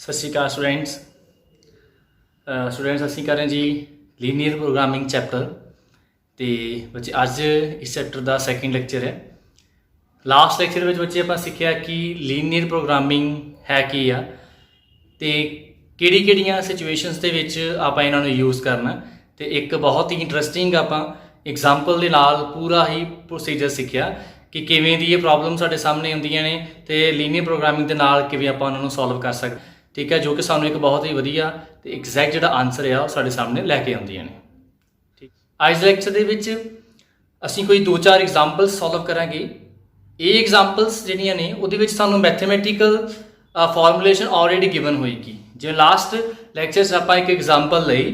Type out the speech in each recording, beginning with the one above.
सत श्री अकाल स्टूडेंट्स ਅਸੀਂ ਕਰ ਰਹੇ ਜੀ ਲੀਨੀਅਰ ਪ੍ਰੋਗਰਾਮਿੰਗ ਚੈਪਟਰ ਤੇ ਬੱਚੇ ਅੱਜ ਇਸ ਚੈਪਟਰ ਦਾ ਸੈਕੰਡ ਲੈਕਚਰ ਹੈ। ਲਾਸਟ ਲੈਕਚਰ ਵਿੱਚ ਬੱਚੇ ਆਪਾਂ ਸਿੱਖਿਆ ਕਿ ਲੀਨੀਅਰ ਪ੍ਰੋਗਰਾਮਿੰਗ ਹੈ ਕੀ ਆ ਤੇ ਕਿਹੜੀਆਂ ਸਿਚੁਏਸ਼ਨਸ ਦੇ ਵਿੱਚ ਆਪਾਂ ਇਹਨਾਂ ਨੂੰ ਯੂਜ਼ ਕਰਨਾ ਤੇ ਇੱਕ ਬਹੁਤ ਹੀ ਇੰਟਰਸਟਿੰਗ ਆਪਾਂ ਐਗਜ਼ਾਮਪਲ ਦੇ ਨਾਲ ਪੂਰਾ ਹੀ ਪ੍ਰੋਸੀਜਰ ਸਿੱਖਿਆ ਕਿ ਕਿਵੇਂ ਦੀ ਇਹ ਪ੍ਰੋਬਲਮ ਸਾਡੇ ਸਾਹਮਣੇ ਹੁੰਦੀਆਂ ਨੇ ਤੇ ਲੀਨੀਅਰ ਪ੍ਰੋਗਰਾਮਿੰਗ ਦੇ ਨਾਲ ਕਿਵੇਂ ਆਪਾਂ ਉਹਨਾਂ ਨੂੰ ਸੋਲਵ ਕਰ ਸਕਦੇ। ठीक है, जो कि सानू एक बहुत ही वधिया ते एग्जैक्ट जिहड़ा आंसर है वो साडे सामने लैके आउंदियां ने। ठीक, अज लैक्चर दे विच असीं कोई 2-4 एग्जाम्पल्स सॉल्व करांगे। ये एग्जाम्पल्स जिहड़ियां ने उहदे विच सानू मैथमेटिकल फॉर्मूलेशन ऑलरेडी गिवन होएगी। जिवें लास्ट लैक्चर च आपां एक एग्जाम्पल लई,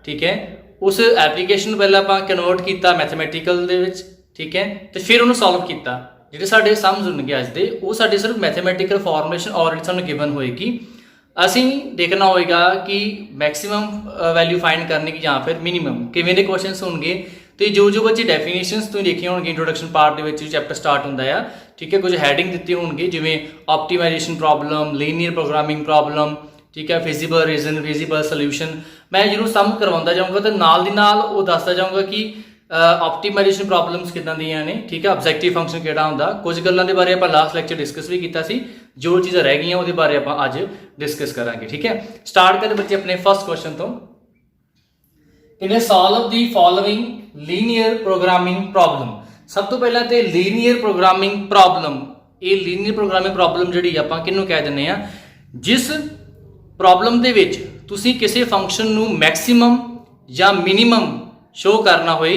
ठीक है, उस एप्लीकेशन पहले आपां कन्वर्ट कीता मैथमेटिकल दे विच, ठीक है, तो फिर उहनूं सॉल्व कीता। जिहड़े साडे सम्स होणगे अज दे वो साडे सिर्फ मैथमेटिकल फॉर्मूलेशन ऑलरेडी सानू गिवन होएगी। ਅਸੀਂ ਦੇਖਣਾ ਹੋਏਗਾ ਕਿ ਮੈਕਸਿਮਮ ਵੈਲਿਊ ਫਾਈਂਡ ਕਰਨੀ ਕਿ ਜਾਂ ਫਿਰ ਮਿਨੀਮਮ ਕਿਵੇਂ ਦੇ ਕੁਐਸਚਨਸ ਹੋਣਗੇ ਤੇ ਜੋ ਬੱਚੇ ਡੈਫੀਨੇਸ਼ਨਸ ਤੁਸੀਂ ਦੇਖੀਆਂ ਹੋਣਗੇ ਇੰਟਰੋਡਕਸ਼ਨ ਪਾਰਟ ਦੇ ਵਿੱਚ ਚੈਪਟਰ ਸਟਾਰਟ ਹੁੰਦਾ ਆ, ਠੀਕ ਹੈ, ਕੁਝ ਹੈਡਿੰਗ ਦਿੱਤੇ ਹੋਣਗੇ ਜਿਵੇਂ optimisation problem, linear programming problem, ਠੀਕ ਹੈ, ਫਿਜ਼ੀਬਲ ਰੀਜ਼ਨ, ਫਿਜ਼ੀਬਲ ਸੋਲੂਸ਼ਨ। ਮੈਂ ਜਿਹਨੂੰ ਸਮ ਕਰਵਾਉਂਦਾ ਜਾਊਂਗਾ ਤੇ ਨਾਲ ਦੀ ਨਾਲ ਉਹ ਦੱਸਦਾ ਜਾਊਂਗਾ ਕਿ ऑप्टिमाइजेशन प्रॉब्लम्स किदां दियां ने, ठीक है, ऑब्जेक्टिव फंक्शन किहड़ा हुंदा, कुछ गल्लां दे बारे आपां लास्ट लैक्चर डिस्कस भी कीता सी, जो चीज़ां रह गईयां उहदे बारे आपां अज डिस्कस करांगे। ठीक है, स्टार्ट करदे बच्चे अपने फर्स्ट क्वेश्चन तो। कहंदे solve the following linear programming problem. सब तो पहला ते लीनियर प्रोग्रामिंग प्रॉब्लम, ये लीनियर प्रोग्रामिंग प्रॉब्लम जिहड़ी आपां किहनूं कह दिंदे आ, जिस प्रॉब्लम दे विच तुसीं किसी फंक्शन नूं मैक्सिमम जां मिनीमम शो करना होए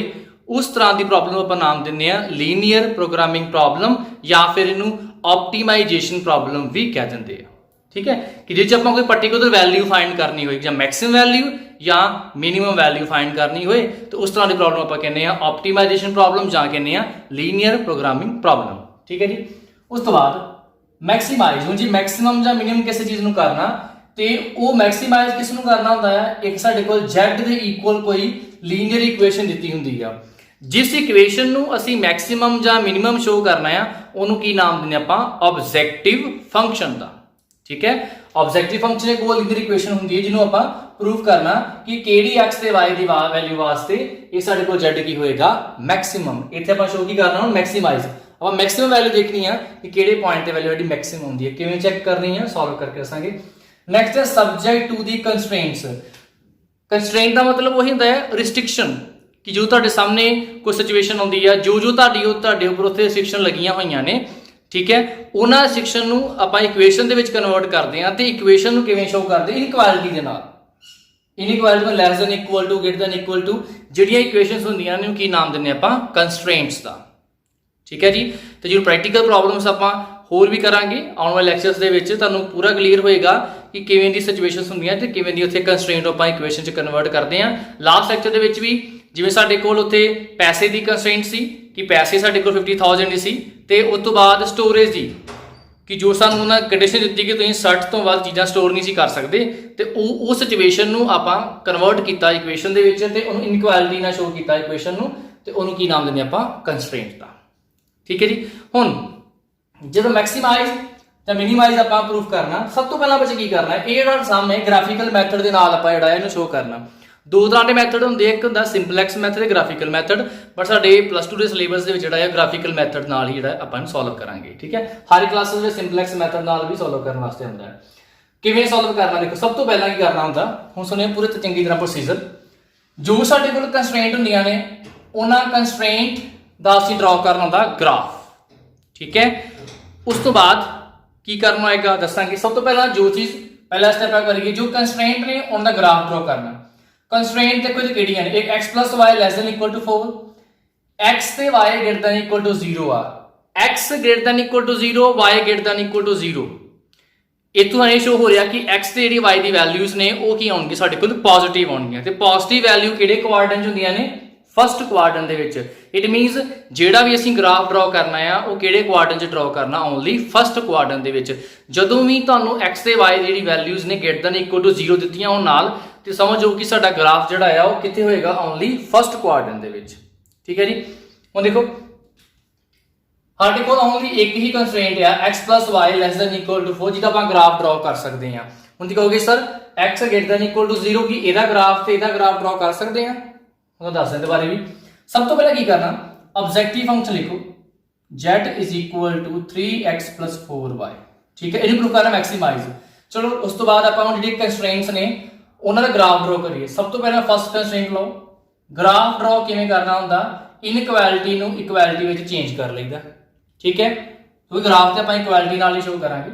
उस तरह की प्रॉब्लम आप नाम देंगे लीनियर प्रोग्रामिंग प्रॉब्लम या फिर इनू ऑप्टिमाइजेशन प्रॉब्लम भी कह देंगे। ठीक है, कि जिस आप कोई पर्टिकुलर वैल्यू फाइंड करनी हो, मैक्सिमम वैल्यू या मिनीमम वैल्यू फाइंड करनी हो, तो उस तरह की प्रॉब्लम आप कहने ऑप्टिमाइजेशन प्रॉब्लम या कहने लीनियर प्रोग्रामिंग प्रॉब्लम। ठीक है जी, उस तो बाद मैक्सीमाइज हूँ जी मैक्सिमम या मिनीमम किसी चीज़ को करना तो वो मैक्सीमाइज किस नूं करना होंदा है, एक साडे कोल z दे इक्वल कोई लीनियर इक्वेशन दी हुंदी है। जिस इक्वेशन नूं असीं मैक्सिमम जां मिनीमम शो करना है उहनूं की नाम दिंदे आपां ऑब्जेक्टिव फंक्शन दा। ठीक है, ऑब्जेक्टिव फंक्शन एक वो लीनियर इक्वेशन हुंदी है जिन्हों आपां प्रूव करना कि किहड़ी x ते y दी वैल्यू वास्ते ये साडे कोल z की होएगा मैक्सिमम। इत्थे आपां शो की करना हुण मैक्सीमाइज, आपां मैक्सिमम वैल्यू देखनी है कि किहड़े पॉइंट ते वैल्यू साडी मैक्सिमम हुंदी है, किवें चैक करनी है, सॉल्व करके दसांगे। नैक्सट है subject to the constraints. Constraint का मतलब वही होंदा है रिस्ट्रिक्शन, कि जो तुहाडे सामने कोई सिचुएशन आउंदी है, जो तुहाडे उपर उत्थे रिस्ट्रिक्शन लगियां होईयां ने, ठीक है, उन्हां रिस्ट्रिक्शन नूं आपां इक्वेशन दे विच कन्वर्ट करदे हां ते इक्वेशन नूं किवें शो करदे इनइक्वालिटी दे नाल। इनइक्वालिटी में less than equal to, greater than equal to, जिहड़ियां इक्वेशनस होंदियां ने की नाम दिंदे आपां कंस्ट्रेंट्स दा। ठीक है जी, तो जो प्रैक्टिकल प्रॉब्लम्स आपां होर भी करांगे आने वाले लैक्चर्स दे विच, तुहानूं पूरा क्लीयर होएगा कि किवें दी सिचुएशनस होंदियां ते किवें दी उत्थे कंस्ट्रेंट आपां इक्वेशन च कन्वर्ट करदे हां। लास्ट लैक्चर दे विच भी जिवें साडे कोल उत्थे पैसे दी कंस्ट्रेंट सी कि पैसे साडे कोल 50,000 ही सी ते उस तो बाद स्टोरेज दी कि जो सानूं उन्हां कंडीशन दित्ती कि तुसीं 60 तो वध चीज़ां स्टोर नहीं सी कर सकदे ते उस सिचुएशन नूं आपां कन्वर्ट कीता इक्वेशन दे विच ते उहनूं इनइक्वालिटी नाल शो कीता इक्वेशन नूं ते उहनूं की नाम दिंदे आपां कंस्ट्रेंट दा। ठीक है जी, हुण जो मैक्सीमाइज या मिनीमाइज आपां प्रूफ करना, सब तो पहला बच्चे की करना है, ये जिहड़ा सम है ग्राफिकल मैथड दे नाल आपां जिहड़ा इहनूं शो करना। दो तरह के मैथड होंदे, एक हुंदा सिंपलैक्स मैथड ते ग्राफिकल मैथड, बट साडे +2 दे सिलेबस दे विच जिहड़ा है ग्राफिकल मैथड नाल ही जिहड़ा आपां सॉल्व करांगे। ठीक है, हर क्लास दे सिंपलैक्स मैथड नाल भी सॉल्व करने वास्ते हुंदा है। किवें सॉल्व करना, देखो सब तो पहला की करना हुंदा, हुण सुणिओ पूरे चंगी तरह प्रोसीजर। जो साडे कोल कंस्ट्रेंट हुंदियां ने उन्हां कंस्ट्रेंट दा असीं ड्रॉ करना हुंदा ग्राफ। ठीक है, उस तो बाद की करना होएगा दसांगे। सब तो पहला जो चीज़ पहला स्टेप करिए, जो कंस्ट्रेंट ने उनका ग्राफ ड्रॉ करना। कंस्ट्रेंट देखो जी किहड़ियां ने, एक x + y ≤ 4, x ते y > 0 आ, x > 0, y > 0। इत्थों ये शो हो रहा कि x ते जिहड़ी y दी वैल्यूज ने वो की आउणगी साडे कोल पॉजिटिव आउणगियां ते पॉजिटिव वैल्यू किहड़े क्वाड्रेंट च हुंदियां ने, first quadrant they which. It मीनस जिहड़ा भी असीं ग्राफ ड्रॉ करना है वो किहड़े क्वाड्रेंट च ड्रॉ करना, ओनली फस्ट क्वाड्रेंट दे विच। जदों भी तुहानूं x ते y दी जिहड़ी वैल्यूज ने > 0 दित्तियां होण नाल ते समझो कि साडा ग्राफ जिहड़ा है वो कित्थे होएगा, ओनली फस्ट क्वाड्रेंट दे विच। ठीक है जी, हुण देखो साडे कोल ओनली एक ही कंस्ट्रेंट है x + y <= 4 जिहदा आपां ग्राफ ड्रॉ कर सकदे हां। ਹੁਣ ਤੁਸੀਂ ਕਹੋਗੇ sir x greater than equal to 0 ਕੀ ਇਹਦਾ ਗ੍ਰਾਫ ਤੇ ਇਹਦਾ ਗ੍ਰਾਫ ਡਰਾ ਕਰ ਸਕਦੇ ਆ? ਤੁਹਾਨੂੰ ਦੱਸ ਦਿੰਦੇ ਬਾਰੇ ਵੀ। ਸਭ ਤੋਂ ਪਹਿਲਾਂ ਕੀ ਕਰਨਾ, ਆਬਜੈਕਟਿਵ ਫੰਕਸ਼ਨ ਲਿਖੋ z is equal to 3x plus 4y, ਠੀਕ ਹੈ। ਇਹਨੂੰ ਪ੍ਰੂਫ ਕਰਨਾ ਮੈਕਸਿਮਾਈਜ਼। ਚਲੋ ਉਸ ਤੋਂ ਬਾਅਦ ਆਪਾਂ ਹੁਣ ਜਿਹੜੀ ਕੰਸਟ੍ਰੇਂਟਸ ਨੇ ਉਹਨਾਂ ਦਾ ਗ੍ਰਾਫ ਡਰਾ ਕਰੀਏ। ਸਭ ਤੋਂ ਪਹਿਲਾਂ ਫਸਟ ਕੰਸਟ੍ਰੇਂਟ ਲਓ। ਗ੍ਰਾਫ ਡਰਾ ਕਿਵੇਂ ਕਰਨਾ ਹੁੰਦਾ, ਇਨਇਕੁਐਲਿਟੀ ਨੂੰ ਇਕੁਐਲਿਟੀ ਵਿੱਚ ਚੇਂਜ ਕਰ ਲਈਦਾ, ਠੀਕ ਹੈ। ਕਿਉਂਕਿ ਗ੍ਰਾਫ ਤੇ ਆਪਾਂ ਇਕੁਐਲਿਟੀ ਨਾਲ ਹੀ ਸ਼ੋ ਕਰਾਂਗੇ,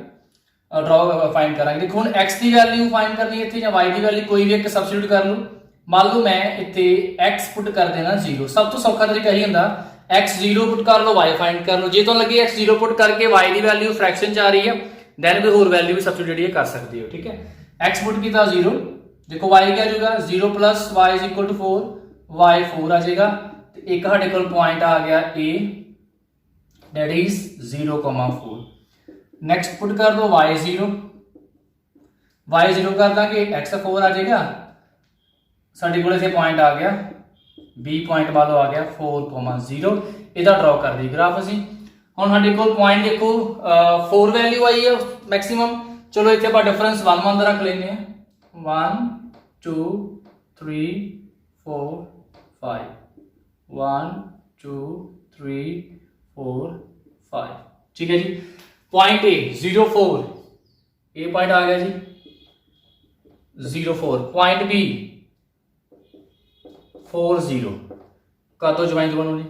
ਡਰਾ ਫਾਈਂਡ ਕਰਾਂਗੇ। ਦੇਖੋ ਹੁਣ x ਦੀ ਵੈਲਿਊ ਫਾਈਂਡ ਕਰਨੀ ਇੱਥੇ ਜਾਂ y ਦੀ ਵੈਲਿਊ ਕੋਈ ਵੀ ਇੱਕ ਸਬਸਟੀਟਿਊਟ ਕਰ ਲਓ। ਮੰਨ ਲਓ ਮੈਂ ਇੱਥੇ x ਪੁੱਟ ਕਰ ਦੇਣਾ 0। ਸਭ ਤੋਂ ਸੌਖਾ ਤਰੀਕਾ ਇਹੀ ਹੁੰਦਾ, x 0 ਪੁੱਟ ਕਰ ਲਓ, y ਫਾਈਂਡ ਕਰ ਲਓ। ਜੇ ਤੁਹਾਨੂੰ ਲੱਗੇ x 0 ਪੁੱਟ ਕਰਕੇ y ਦੀ ਵੈਲਿਊ ਫ੍ਰੈਕਸ਼ਨ ਚ ਆ ਰਹੀ ਹੈ, ਦੈਨ ਕੋਈ ਹੋਰ ਵੈਲਿਊ ਵੀ ਸਬਸਟੀਟਿਊਟ ਜਿਹੜੀ ਕਰ ਸਕਦੇ ਹੋ, ਠੀਕ ਹੈ। x ਪੁੱਟ ਕੀਤਾ 0, ਦੇਖੋ y ਕੀ ਆ ਜਾਊਗਾ 0 plus y is equal to 4, y 4 ਆ ਜਾਏਗਾ। ਤੇ ਇੱਕ ਸਾਡੇ ਕੋਲ ਪੁਆਇੰਟ ਆ ਗਿਆ a, that is 0,4। ਨੈਕਸਟ ਪੁੱਟ ਕਰ ਦੋ y 0 ਕਰ ਦਾਂਗੇ, x 4 ਆ ਜਾਏਗਾ। ਸਾਡੇ ਕੋਲ ਇੱਥੇ ਪੁਆਇੰਟ ਆ ਗਿਆ b ਪੁਆਇੰਟ ਵਾਲੋ ਆ ਗਿਆ 4,0। ਇਹਦਾ ਡਰਾ ਕਰ ਦਈਏ ਗ੍ਰਾਫ ਅਸੀਂ। ਹੁਣ ਸਾਡੇ ਕੋਲ ਪੁਆਇੰਟ ਦੇਖੋ 4 ਵੈਲਿਊ ਆਈ ਹੈ ਮੈਕਸਿਮਮ। ਚਲੋ ਇੱਥੇ ਆਪਾਂ ਡਿਫਰੈਂਸ 1 1 ਦਾ ਰੱਖ ਲੈਂਦੇ ਆ। 1 2 3 4 5 1 2 3 4 5, ਠੀਕ ਹੈ ਜੀ। ਪੁਆਇੰਟ a 0,4, a ਪੁਆਇੰਟ ਆ ਗਿਆ ਜੀ 0,4। Point b 4,0। ਕਾਤੋਂ ਜੁਆਇਨ ਦੋਨੋਂ ਨੇ।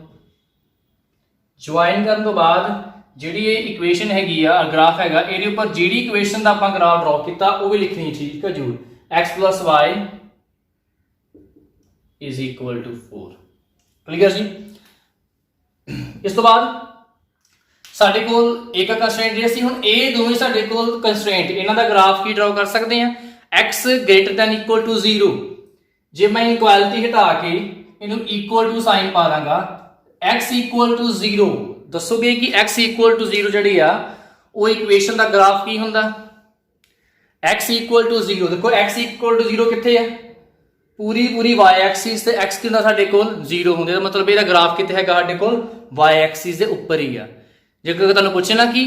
ਜੁਆਇਨ ਕਰਨ ਤੋਂ ਬਾਅਦ ਜਿਹੜੀ ਇਹ ਇਕੁਏਸ਼ਨ ਹੈਗੀ ਆ, ਗ੍ਰਾਫ ਹੈਗਾ, ਇਹਦੇ ਉੱਪਰ ਜਿਹੜੀ ਇਕੁਏਸ਼ਨ ਦਾ ਆਪਾਂ ਗ੍ਰਾਫ ਡਰਾ ਕੀਤਾ ਉਹ ਵੀ ਲਿਖਣੀ, ਠੀਕ ਹੈ ਜਰੂਰ। x plus y is equal to 4, clear ਜੀ। ਇਸ ਤੋਂ ਬਾਅਦ ਸਾਡੇ ਕੋਲ ਇੱਕ ਕੰਸਟ੍ਰੇਂਟ ਜਿਹੜੀ ਸੀ, ਹੁਣ ਇਹ ਦੋਵੇਂ ਸਾਡੇ ਕੋਲ ਕੰਸਟ੍ਰੇਂਟ, ਇਹਨਾਂ ਦਾ ਗ੍ਰਾਫ ਕੀ ਡਰਾ ਕਰ ਸਕਦੇ ਆ, x greater than equal to 0। ਜੇ ਮੈਂ ਇਨਕੁਐਲਿਟੀ ਹਟਾ ਕੇ ਇਹਨੂੰ ਇਕੁਅਲ ਟੂ ਸਾਈਨ ਪਾ ਦਾਂਗਾ, x equal to 0, ਦੱਸੋਗੇ ਕਿ x equal to 0 ਜਿਹੜੀ ਆ ਉਹ ਇਕੁਏਸ਼ਨ ਦਾ ਗ੍ਰਾਫ ਕੀ ਹੁੰਦਾ, x equal to 0। ਦੇਖੋ x equal to 0 ਕਿੱਥੇ ਹੈ, ਪੂਰੀ y ਐਕਸਿਸ ਤੇ x ਕਿੰਨਾ ਸਾਡੇ ਕੋਲ 0 ਹੁੰਦੇ, ਦਾ ਮਤਲਬ ਇਹਦਾ ਗ੍ਰਾਫ ਕਿੱਥੇ ਹੈਗਾ ਸਾਡੇ ਕੋਲ y ਐਕਸਿਸ ਦੇ ਉੱਪਰ ਹੀ ਆ। ਜੇ ਕੋਈ ਤੁਹਾਨੂੰ ਪੁੱਛੇ ਨਾ ਕਿ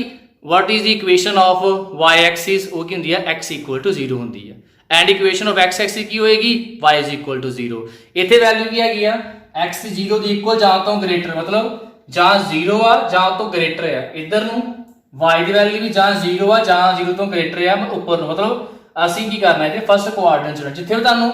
what is the equation of y axis, ਉਹ ਕੀ ਹੁੰਦੀ ਹੈ x equal to 0 ਹੁੰਦੀ ਹੈ। And equation of x axis ਕੀ ਹੋਏਗੀ, y is equal to 0। ਇੱਥੇ ਵੈਲਿਊ ਕੀ ਹੈਗੀ ਆ, x 0 ਦੀ ਇਕੁਅਲ ਜਾਂ ਤੋਂ ਗ੍ਰੇਟਰ, ਮਤਲਬ ਜਾਂ 0 ਆ ਜਾਂ ਤੋਂ ਗ੍ਰੇਟਰ ਆ। ਇੱਧਰ ਨੂੰ y ਦੀ ਵੈਲਿਊ ਵੀ ਜਾਂ 0 ਆ ਜਾਂ 0 ਤੋਂ ਗ੍ਰੇਟਰ ਆ ਉੱਪਰ ਨੂੰ। ਮਤਲਬ ਅਸੀਂ ਕੀ ਕਰਨਾ ਹੈ, ਫਸਟ ਕੁਆਡਰੈਂਟ ਚ ਜਿੱਥੇ ਤੁਹਾਨੂੰ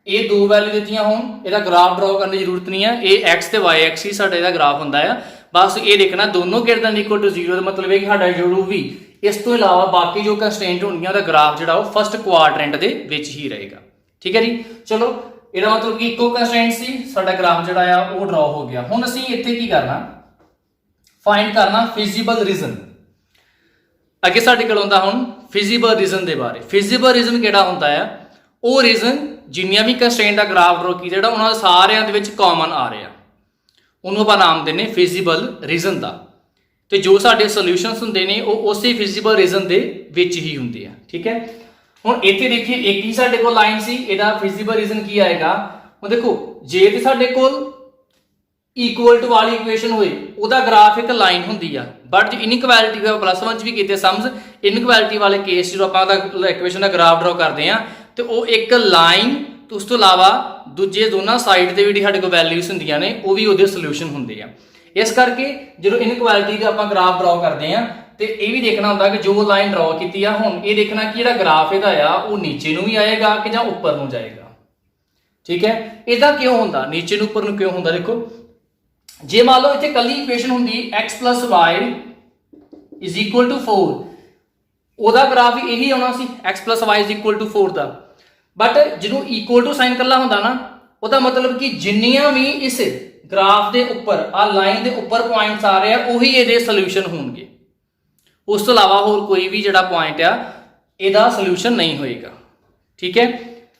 ਇਹ ਦੋ ਵੈਲਿਊ ਦਿੱਤੀਆਂ ਹੋਣ, ਇਹਦਾ ਗ੍ਰਾਫ ਡਰਾ ਕਰਨ ਦੀ ਜ਼ਰੂਰਤ ਨਹੀਂ ਹੈ। ਇਹ x ਤੇ y ਐਕਸਿਸ ਸਾਡਾ ਇਹਦਾ ਗ੍ਰਾਫ ਹੁੰਦਾ ਆ। ਬਸ ਇਹ ਦੇਖਣਾ ਦੋਨੋਂ greater than equal to 0 ਦਾ ਮਤਲਬ ਹੈ ਕਿ ਸਾਡਾ ਜੋ ਵੀ ਇਸ ਤੋਂ ਇਲਾਵਾ ਬਾਕੀ ਜੋ ਕੰਸਟ੍ਰੇਂਟ ਹੋਣਗੀਆਂ ਉਹਦਾ ਗ੍ਰਾਫ ਜਿਹੜਾ ਉਹ ਫਸਟ ਕੁਆਡਰੈਂਟ ਦੇ ਵਿੱਚ ਹੀ ਰਹੇਗਾ, ਠੀਕ ਹੈ ਜੀ। ਚਲੋ ਇਹਦਾ ਮਤਲਬ ਕਿ ਇੱਕੋ ਕੰਸਟ੍ਰੇਂਟ ਸੀ, ਸਾਡਾ ਗ੍ਰਾਫ ਜਿਹੜਾ ਆ ਉਹ ਡਰਾ ਹੋ ਗਿਆ। ਹੁਣ ਅਸੀਂ ਇੱਥੇ ਕੀ ਕਰਨਾ, ਫਾਈਂਡ ਕਰਨਾ ਫਿਜ਼ੀਬਲ ਰੀਜ਼ਨ। ਅੱਗੇ ਸਾਡੇ ਕੋਲ ਹੁੰਦਾ ਹੁਣ ਫਿਜ਼ੀਬਲ ਰੀਜ਼ਨ ਦੇ ਬਾਰੇ। ਫਿਜ਼ੀਬਲ ਰੀਜ਼ਨ ਕਿਹੜਾ ਹੁੰਦਾ ਆ, ਉਹ ਰੀਜ਼ਨ ਜਿੰਨੀਆਂ ਵੀ ਕੰਸਟ੍ਰੇਂਟ ਦਾ ਗ੍ਰਾਫ ਡਰਾ ਕੀਤਾ ਜਿਹੜਾ ਉਹਨਾਂ ਸਾਰਿਆਂ ਦੇ ਵਿੱਚ ਕਾਮਨ ਆ ਰਿਹਾ, ਉਹਨੂੰ ਆਪਾਂ ਨਾਮ ਦਿੰਦੇ ਫਿਜ਼ੀਬਲ ਰੀਜ਼ਨ ਦਾ। ਤੇ ਜੋ ਸਾਡੇ ਸੋਲੂਸ਼ਨਸ ਹੁੰਦੇ ਨੇ ਉਹ ਉਸੇ ਫਿਜ਼ੀਬਲ ਰੀਜ਼ਨ ਦੇ ਵਿੱਚ ਹੀ ਹੁੰਦੇ ਆ, ਠੀਕ ਹੈ। ਹੁਣ ਇੱਥੇ ਦੇਖੀਏ ਇੱਕ ਹੀ ਸਾਡੇ ਕੋਲ ਲਾਈਨ ਸੀ, ਇਹਦਾ ਫਿਜ਼ੀਬਲ ਰੀਜ਼ਨ ਕੀ ਆਏਗਾ। ਹੁਣ ਦੇਖੋ ਜੇ ਤੇ ਸਾਡੇ ਕੋਲ ਇਕੁਅਲ ਟੂ ਵਾਲੀ ਇਕੁਏਸ਼ਨ ਹੋਏ ਉਹਦਾ ਗ੍ਰਾਫ ਇੱਕ ਲਾਈਨ ਹੁੰਦੀ ਆ, ਬਟ ਜੇ ਇਨਇਕੁਐਲਿਟੀ ਦਾ +1 ਚ ਵੀ ਕੀਤੇ ਸਮਝ, ਇਨਇਕੁਐਲਿਟੀ ਵਾਲੇ ਕੇਸ ਜਦੋਂ ਆਪਾਂ ਦਾ ਇਕੁਏਸ਼ਨ ਦਾ ਗ੍ਰਾਫ ਡਰਾ ਕਰਦੇ ਆ ਤੇ ਉਹ ਇੱਕ ਲਾਈਨ ਉਸ ਤੋਂ ਇਲਾਵਾ ਦੂਜੇ ਦੋਨਾਂ ਸਾਈਡ ਤੇ ਜਿਹੜੀ ਸਾਡੇ ਕੋਲ ਵੈਲਿਊਸ ਹੁੰਦੀਆਂ ਨੇ ਉਹ ਵੀ ਉਹਦੇ ਸੋਲੂਸ਼ਨ ਹੁੰਦੇ ਆ। ਇਸ ਕਰਕੇ ਜਦੋਂ ਇਨਇਕੁਐਲਿਟੀ ਦਾ ਆਪਾਂ ਗ੍ਰਾਫ ਡਰਾ ਕਰਦੇ ਆ ਤੇ ਇਹ ਵੀ ਦੇਖਣਾ ਹੁੰਦਾ ਕਿ ਜੋ ਲਾਈਨ ਡਰਾ ਕੀਤੀ ਆ, ਹੁਣ ਇਹ ਦੇਖਣਾ ਕਿ ਜਿਹੜਾ ਗ੍ਰਾਫ ਇਹਦਾ ਆ ਉਹ ਨੀਚੇ ਨੂੰ ਵੀ ਆਏਗਾ ਕਿ ਜਾਂ ਉੱਪਰ ਨੂੰ ਜਾਏਗਾ, ਠੀਕ ਹੈ। ਇਹਦਾ ਕਿਉਂ ਹੁੰਦਾ, ਨੀਚੇ ਨੂੰ ਉੱਪਰ ਨੂੰ ਕਿਉਂ ਹੁੰਦਾ, ਦੇਖੋ ਜੇ ਮੰਨ ਲਓ ਇੱਥੇ ਕੱਲੀ ਇਕੁਏਸ਼ਨ ਹੁੰਦੀ x plus y is equal to 4, ਉਹਦਾ ਗ੍ਰਾਫ ਵੀ ਇਹੀ ਆਉਣਾ ਸੀ x plus y is equal to 4 the. But ਜਦੋਂ ਇਕੁਅਲ ਟੂ ਸਾਈਨ ਕੱਲਾ ਹੁੰਦਾ ਨਾ, ਉਹਦਾ ਮਤਲਬ ਕਿ ਜਿੰਨੀਆਂ ਵੀ ਇਸ ਗ੍ਰਾਫ ਦੇ ਉੱਪਰ ਆ ਲਾਈਨ ਦੇ ਉੱਪਰ ਪੁਆਇੰਟਸ ਆ ਰਹੇ ਆ ਉਹੀ ਇਹਦੇ ਸੋਲੂਸ਼ਨ ਹੋਣਗੇ, ਉਸ ਤੋਂ ਇਲਾਵਾ ਹੋਰ ਕੋਈ ਵੀ ਜਿਹੜਾ ਪੁਆਇੰਟ ਆ ਇਹਦਾ ਸੋਲੂਸ਼ਨ ਨਹੀਂ ਹੋਏਗਾ, ਠੀਕ ਹੈ।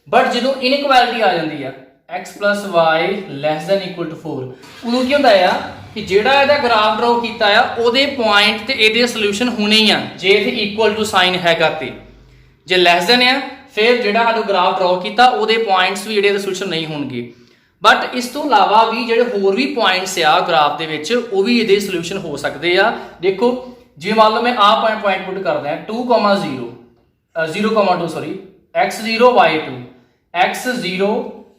ਬਟ ਜਦੋਂ ਇਨਇਕੁਐਲਿਟੀ ਆ ਜਾਂਦੀ ਆ x plus y less than equal to 4, ਉਦੋਂ ਕੀ ਹੁੰਦਾ ਆ ਕਿ ਜਿਹੜਾ ਇਹਦਾ ਗ੍ਰਾਫ ਡਰਾ ਕੀਤਾ ਆ ਉਹਦੇ ਪੁਆਇੰਟ ਤੇ ਇਹਦੇ ਸੋਲੂਸ਼ਨ ਹੋਣੇ ਹੀ ਆ ਜੇ ਇਹ ਇਕੁਅਲ ਟੂ ਸਾਈਨ ਹੈਗਾ ਤੇ। ਜੇ ਲੈਸ ਦੈਨ ਆ ਫਿਰ ਜਿਹੜਾ ਸਾਨੂੰ ਗ੍ਰਾਫ ਡਰਾ ਕੀਤਾ ਉਹਦੇ ਪੁਆਇੰਟਸ ਵੀ ਜਿਹੜੇ ਸੋਲੂਸ਼ਨ ਨਹੀਂ ਹੋਣਗੇ। ਬਟ ਇਸ ਤੋਂ ਇਲਾਵਾ ਵੀ ਜਿਹੜੇ ਹੋਰ ਵੀ ਪੁਆਇੰਟਸ ਆ ਗ੍ਰਾਫ ਦੇ ਵਿੱਚ ਉਹ ਵੀ ਇਹਦੇ ਸੋਲੂਸ਼ਨ ਹੋ ਸਕਦੇ ਆ। ਦੇਖੋ ਜੇ ਮੰਨ ਲਓ ਮੈਂ ਆਹ ਪੁਆਇੰਟ ਪੁੱਟ ਕਰਦਾ 2,0, 0,2 सॉरी x0 y2 x0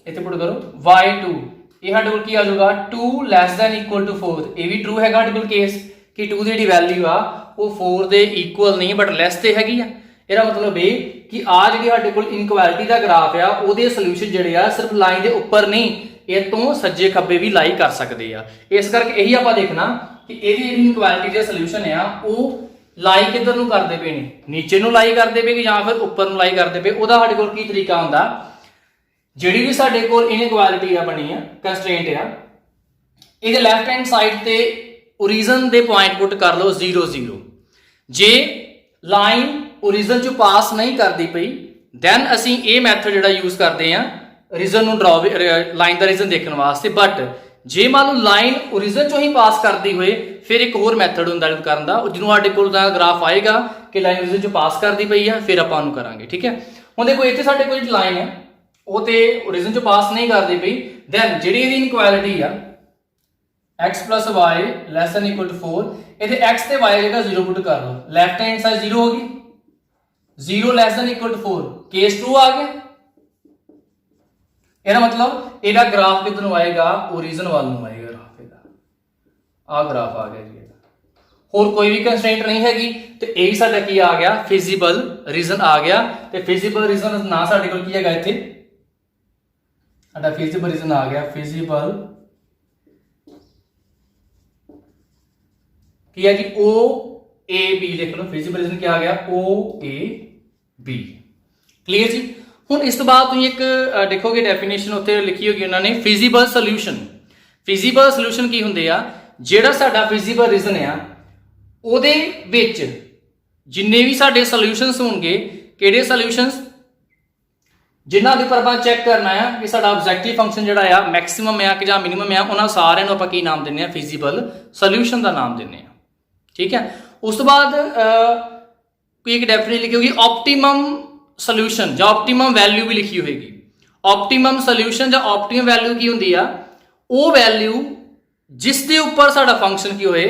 इत्थे पुट करो y2 ये साडे कोल की आ जाऊगा 2 लैस दैन इक्वल टू 4 ये भी ट्रू हैगा साडे कोल केस कि 2 दी वैल्यू आ वो 4 दे इक्वल नहीं बट लैस ते हैगी आ ਇਹਦਾ मतलब ये कि आ जी साडे कोल इनकुਐਲਿਟੀ ਦਾ ग्राफ आ ਉਹਦੇ ਸੋਲੂਸ਼ਨ ਜਿਹੜੇ ਆ ਸਿਰਫ ਲਾਈਨ ਦੇ ਉੱਪਰ ਨਹੀਂ ਇਹ ਤੋਂ ਸੱਜੇ ਖੱਬੇ ਵੀ ਲਾਈ ਕਰ ਸਕਦੇ ਆ ਇਸ ਕਰਕੇ ਇਹੀ ਆਪਾਂ ਦੇਖਣਾ ਕਿ ਇਹਦੀ ਜਿਹੜੀ ਇਨकुਐਲਿਟੀ ਦਾ ਸੋਲੂਸ਼ਨ ਆ ਉਹ ਲਾਈ ਕਿੱਧਰ ਨੂੰ ਕਰਦੇ ਪਏ ਨੇ ਨੀਚੇ ਨੂੰ ਲਾਈ ਕਰਦੇ ਪਏ ਕਿ ਜਾਂ ਫਿਰ ਉੱਪਰ ਨੂੰ ਲਾਈ ਕਰਦੇ ਪਏ ਉਹਦਾ ਸਾਡੇ ਕੋਲ ਕੀ ਤਰੀਕਾ ਹੁੰਦਾ ਜਿਹੜੀ ਵੀ ਸਾਡੇ ਕੋਲ ਇਨकुਐਲਿਟੀ ਆ ਬਣੀ ਆ ਕੰਸਟ੍ਰੇਂਟ ਆ ਇਹਦੇ ਲੈਫਟ ਹੈਂਡ ਸਾਈਡ ਤੇ ओरिजिन ਦੇ ਪੁਆਇੰਟ ਪੁੱਟ ਕਰ ਲਓ 0 0 ਜੇ ਲਾਈਨ ओरिजिन चो पास नहीं करती पई दैन असी ये मैथड जिहड़ा यूज करते हैं रीजन नूं ड्रॉ लाइन का रीजन देखने वास्ते बट जे मान लो लाइन ओरिजिन चो ही पास करती हुए फिर एक होर मैथड हुंदा करन दा जिन्हों साडे कोल दा ग्राफ आएगा कि लाइन ओरिजिन चो पास करती पई है फिर आपां नूं करांगे ठीक है हुण देखो इत्थे साडे कोल लाइन है वो तो ओरिजिन चो पास नहीं करती पई दैन जिहड़ी इहदी इनकुਐਲਿਟੀ आ x plus y less than equal to 4 इत्थे x ते y जगह 0 पुट कर लो लेफ्ट हैंड साइड 0 होगी 0 less than equal to 4 case 2 आ गया ਇਹਦਾ मतलब ਇਹਦਾ ग्राफ किधर ਨੂੰ ਆਏਗਾ ओरिजिन ਵੱਲ ਨੂੰ ਆਏਗਾ ग्राफ ਇਹਦਾ ਆ ग्राफ ਆ ਗਿਆ ਜੀ ਇਹਦਾ ਹੋਰ ਕੋਈ ਵੀ ਕੰਸਟ੍ਰੇਂਟ ਨਹੀਂ ਹੈਗੀ ਤੇ ਇਹੀ ਸਾਡਾ ਕੀ ਆ ਗਿਆ ਫਿਜ਼ੀਬਲ ਰੀਜ਼ਨ ਆ ਗਿਆ ਤੇ ਫਿਜ਼ੀਬਲ ਰੀਜ਼ਨ ਨਾ ਸਾਡੇ ਕੋਲ ਕੀ ਹੈਗਾ ਇੱਥੇ ਸਾਡਾ ਫਿਜ਼ੀਬਲ ਰੀਜ਼ਨ ਆ ਗਿਆ ਫਿਜ਼ੀਬਲ ਕੀ ਹੈ ਜੀ O A B लिख लो फिजिबल रीजन क्या आ गया O A B क्लीयर जी हुण इस तो बाद तुसीं एक देखोगे डेफिनेशन उत्ते लिखी होगी उन्होंने फिजिबल सोल्यूशन की हुंदे आ जिहड़ा साडा फिजिबल रीजन आ ਉਹਦੇ ਵਿੱਚ जिन्ने भी साडे सॉल्यूशंस होणगे किहड़े सॉल्यूशंस जिन्हां दे उपर आपां चैक करना है कि साडा ऑब्जेक्टिव फंक्शन जिहड़ा आ मैक्सिमम आ कि जां मिनिमम आ उन्हां सारिਆਂ ਨੂੰ ਆਪਾਂ ਕੀ ਨਾਮ ਦਿੰਦੇ ਆ फिजिबल सॉल्यूशन ਦਾ ਨਾਮ ਦਿੰਦੇ ਆ ठीक है उस तो बाद कोई एक डेफिनेशन लिखी होगी ऑप्टिमम सोल्यूशन या ऑप्टिमम वैल्यू भी लिखी होगी ऑप्टिमम सोल्यूशन या ऑप्टिमम वैल्यू की होंदी आ वो वैल्यू जिस दे ऊपर साडा फंक्शन की होए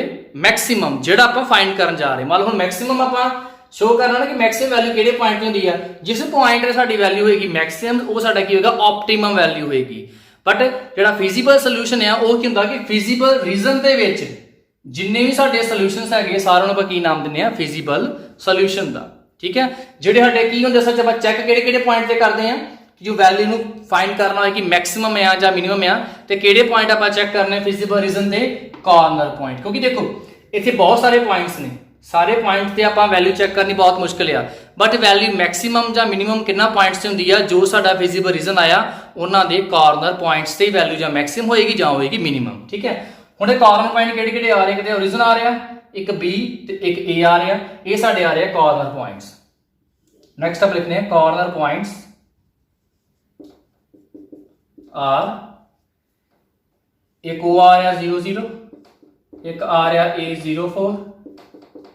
मैक्सिमम जेड़ा आपां फाइंड करन जा रहे मान लो हुण मैक्सिमम आपां शो करना ना कि मैक्सिमम वैल्यू किहड़े पॉइंट ते होंदी आ जिस पॉइंट ते साडी वैल्यू होएगी मैक्सिमम वो साडा की होएगा ऑप्टिमम वैल्यू होएगी बट जेड़ा फिजिबल सोल्यूशन है वो की हुंदा कि फिजिबल रीजन दे विच जिन्ने भी साडे सॉल्यूशंस है सारों को की नाम दिंदे आ फिजिबल सॉल्यूशन दा ठीक है जिहड़े साडे की हुंदे सच आपां चैक किहड़े पॉइंट ते करदे आ कि जो वैल्यू नूं फाइंड करना है कि मैक्सिमम है या मिनिमम है ते किहड़े पॉइंट आपां चैक करने फिजिबल रीजन दे कॉर्नर पॉइंट क्योंकि देखो इत्थे बहुत सारे पॉइंट्स ने सारे पॉइंट ते आपां वैल्यू चैक करनी बहुत मुश्किल है बट वैल्यू मैक्सिमम या मिनिमम कितना पॉइंट्स से हुंदी आ जो साडा फिजिबल रीजन आया उन्हां दे कॉर्नर पॉइंट्स ते वैल्यू या मैक्सिमम होएगी या होएगी मिनिमम ठीक है हुण कॉर्नर पॉइंट किहड़े आ रहे किते ओरिजिन आ रहा एक B ते एक A आ रहा ये साडे आ रहे कॉर्नर पॉइंट्स नेक्स्ट आप लिखने हैं कॉर्नर पॉइंट्स आर एक O आ रहा 0 0 एक आ रहा A 0 4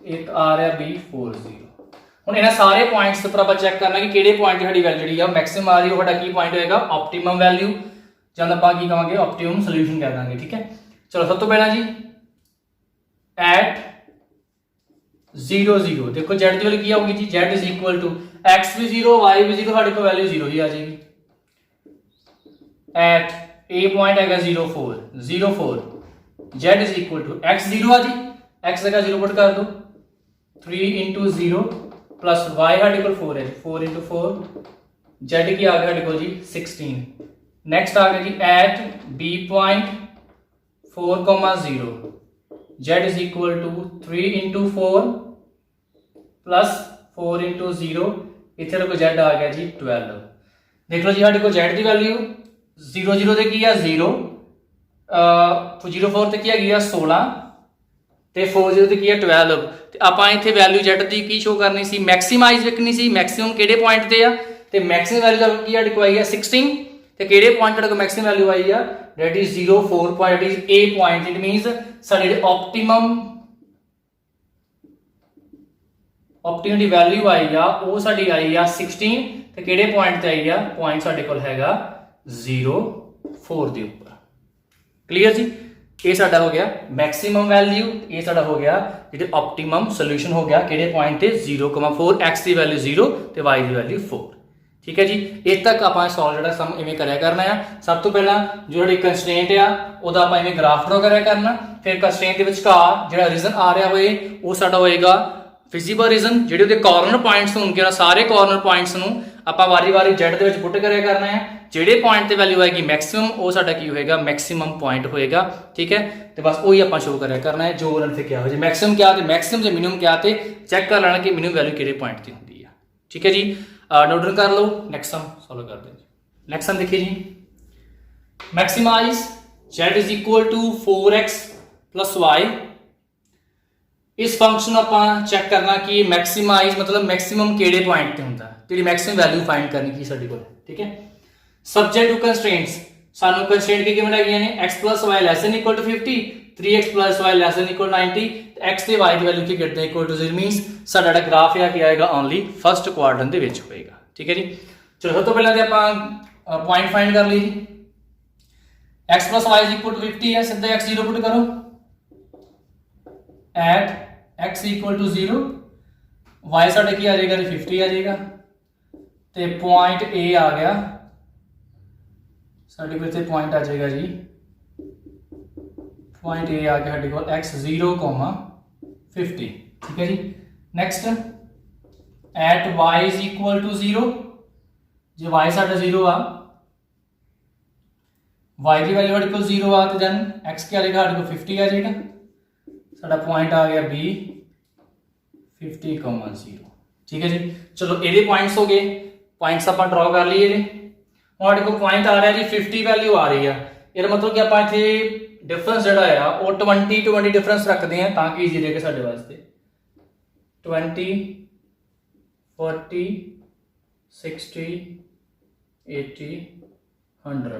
एक आ रहा B 4 0 हुण इन्हां सारे पॉइंट्स पर आप चेक करना कि किहड़े पॉइंट साडी वैल्यू जिहड़ी आ मैक्सिमम आ रही है साडा की पॉइंट होएगा ऑप्टिमम वैल्यू जां आपां की कहांगे ऑप्टिमम सॉल्यूशन कह दांगे ठीक है चलो सब तो पहला जी एट 0 0 देखो z की वैल्यू की होगी जी z is equal to x भी 0 y भी 0 साडे को वैल्यू 0 ही आ जाएगी एट a पॉइंट है 0 4 0 4 z is equal to x 0 आ जी x जगह 0 पुट कर दो 3 into 0 प्लस y साडे को 4 है 4 into 4 z की आ गया साडे को जी 16 नेक्स्ट आ गया जी at b point 4,0 z is equal to 3 into 4 plus 4 into 0 इत्थे देखो z आ गया जी 12 देख लो जी साडे को z की वैल्यू 0 0 ते की है 0 0 4 ते की है 16 ते 4 0 ते की है 12 ते आपां इत्थे वैल्यू z दी की शो करनी सी मैक्सिमाइज विकनी सी मैक्सिमम किहड़े पॉइंट ते आ ते मैक्सिमम वैल्यू की साडे को आई है 16 ते किहड़े पॉइंट साडे को मैक्सिमम वैल्यू आई है that is 0 4 point that is a point it means साडे optimum ਦੀ वैल्यू आई आ वो साडी आई आ 16 ते किहड़े पॉइंट ते आई आ पॉइंट साडे कोल हैगा 0 4 दे ऊपर क्लियर जी ये साडा हो गया मैक्सिमम वैल्यू, ये साडा हो गया जिहड़े ऑप्टिमम सोल्यूशन हो गया किहड़े पॉइंट ते 0,4 एक्स की वैल्यू 0 ते वाई की वैल्यू 4। ठीक है जी, इस तक आप सॉल्व जो सम इवें कराया करना है। सब तो पहला जो कंस्ट्रेंट आ उहदा आपां इवें ग्राफ ड्रॉ कराया करना, फिर कंस्ट्रेंट के विचकार जो रीजन आ रहा होए वो साडा होएगा फिजिबल रीजन, जिहड़े उहदे कॉर्नर पॉइंट्स होणगे सारे कॉर्नर पॉइंट्स नूं आपां वारी वारी जेड दे विच पुट कराया करना है। जिहड़े पॉइंट ते वैल्यू आएगी मैक्सिमम वो साडा की होएगा मैक्सिमम पॉइंट होएगा। ठीक है, तो बस वही आपां शो कराया करना है जो उन्होंने क्या हो जाए मैक्सिमम क्या तो मैक्सिमम जो मिनिमम क्या तो चैक कर लेना कि मिनिमम वैल्यू किहड़े पॉइंट ते हुंदी है। ठीक है जी, नोट डाउन कर लो, नेक्स्ट सम सॉल्व कर दें। नेक्स्ट सम देखिए जी, maximize z is equal to 4x plus y. इस फंक्शन ਆਪਾਂ चेक करना कि मैक्सिमाइज मतलब मैक्सिमम ਕਿਹੜੇ पॉइंट ਤੇ ਹੁੰਦਾ, ਜਿਹੜੀ मैक्सिमम वैल्यू फाइंड करनी की ਸਾਡੇ ਕੋਲ। ठीक है, सब्जेक्ट टू कंस्ट्रेंट्स ਸਾਨੂੰ कंस्ट्रेंट ਕੀ ਕਿਵੇਂ ਲੱਗੀਆਂ ਨੇ x plus y less than equal to 50, 3x plus y less than equal to 90, x ਤੇ y ਦੀ ਵੈਲਿਊ ਕੀ ਕਰਦੇ ਇਕੁਅਲ ਟੂ 0 ਮੀਨਸ ਸਾਡਾ ਜਿਹੜਾ ਗ੍ਰਾਫ ਹੈ ਕੀ ਆਏਗਾ ਓਨਲੀ ਫਸਟ ਕੁਆਡਰੈਂਟ ਦੇ ਵਿੱਚ ਹੋਏਗਾ। ਠੀਕ ਹੈ ਜੀ, ਚਲੋ ਸਭ ਤੋਂ ਪਹਿਲਾਂ ਤੇ ਆਪਾਂ ਪੁਆਇੰਟ ਫਾਈਂਡ ਕਰ ਲਈ ਜੀ। x plus y is equal to 50 ਹੈ, ਸਿੱਧਾ x 0 ਪੁੱਟ ਕਰੋ at x equal to 0, y ਸਾਡੇ ਕੀ ਆ ਜਾਏਗਾ ਜੀ 50 ਆ ਜਾਏਗਾ ਤੇ ਪੁਆਇੰਟ a ਆ ਗਿਆ ਸਾਡੇ ਕੋਲ ਇੱਥੇ ਪੁਆਇੰਟ ਆ ਜਾਏਗਾ ਜੀ पॉइंट ए आ गया साढ़े को x 0,50। ठीक है जी, next at y is equal to 0, जो y साढ़ा 0 आ y की वैल्यू साढ़े को 0 आ तो देन x क्या आ जाएगा साढ़े को 50 आ जाएगा, साढ़ा पॉइंट आ गया b 50,0। ठीक है जी, चलो ये पॉइंट्स हो गए, पॉइंट्स आप ड्रॉ कर लिए जी। हम साढ़े को पॉइंट आ रहा जी 50 वैल्यू आ रही है, ये मतलब कि आप इतने डिफरेंस जोड़ा है वो 20 डिफरेंस रखते हैं ताकि ईजी रहे साढ़े वास्ते। 20, 40, 60, 80, 100,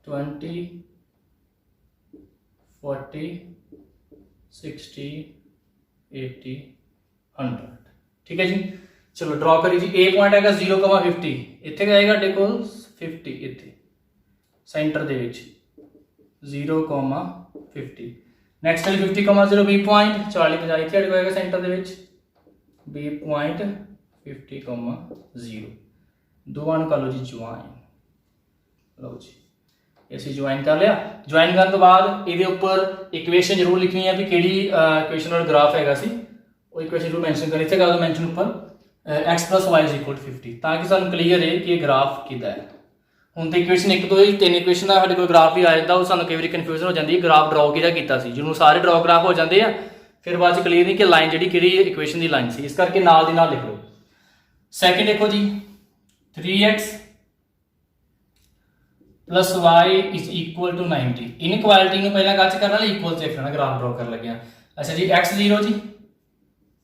20, 40, 60, 80, 100। ठीक है जी, चलो ड्रॉ करिए जी। ए पॉइंट है 0,50, इतने आएगा देखो 50 इतने सेंटर दे विच 0,50। नेक्स्ट है 50,0 बी पॉइंट 40,50 इतने आएगा सेंटर दे विच बी पॉइंट 50,0। दोवां नूं कर लो जी ज्वाइन। लो जी असीं ज्वाइन कर लिया। ज्वाइन करने तो बाद ये उपर इक्वेशन जरूर लिखनी है भी किहड़ी इक्वेशन और ग्राफ हैगा सी वो इक्वेशन जरूर मैंशन करें। इतने कर दो मैंशन उपर x plus y is equal to 50 ताकि सानूं क्लीयर है कि ये ग्राफ किहदा है। ਹੁਣ ਤੇ ਇਕੁਏਸ਼ਨ 1 2 3 ਇਕੁਏਸ਼ਨ ਦਾ ਸਾਡੇ ਕੋਲ ਗ੍ਰਾਫ ਵੀ ਆ ਜਾਂਦਾ, ਉਹ ਸਾਨੂੰ ਕਈ ਵਾਰੀ ਕਨਫਿਊਜ਼ਨ ਹੋ ਜਾਂਦੀ ਹੈ ਗ੍ਰਾਫ ਡਰਾਅ ਕਿਹਦਾ ਕੀਤਾ ਸੀ, ਜਿਹਨੂੰ ਸਾਰੇ ਡਰਾਅ ਗ੍ਰਾਫ ਹੋ ਜਾਂਦੇ ਆ ਫਿਰ ਬਾਅਦ ਚ ਕਲੀਅਰ ਨਹੀਂ ਕਿ ਲਾਈਨ ਜਿਹੜੀ ਕਿਹੜੀ ਇਕੁਏਸ਼ਨ ਦੀ ਲਾਈਨ ਸੀ, ਇਸ ਕਰਕੇ ਨਾਲ ਦੀ ਨਾਲ ਲਿਖ ਲਓ। ਸੈਕਿੰਡ ਦੇਖੋ ਜੀ 3x plus y is equal to 90। Inequality ਨੂੰ ਪਹਿਲਾਂ ਕੱਚ ਕਰਨ ਵਾਲੇ ਇਕੁਅਲ ਤੇ ਰੱਖਣਾ ਗ੍ਰਾਫ ਡਰਾਅ ਕਰਨ ਲੱਗਿਆ। ਅੱਛਾ ਜੀ x 0 ਜੀ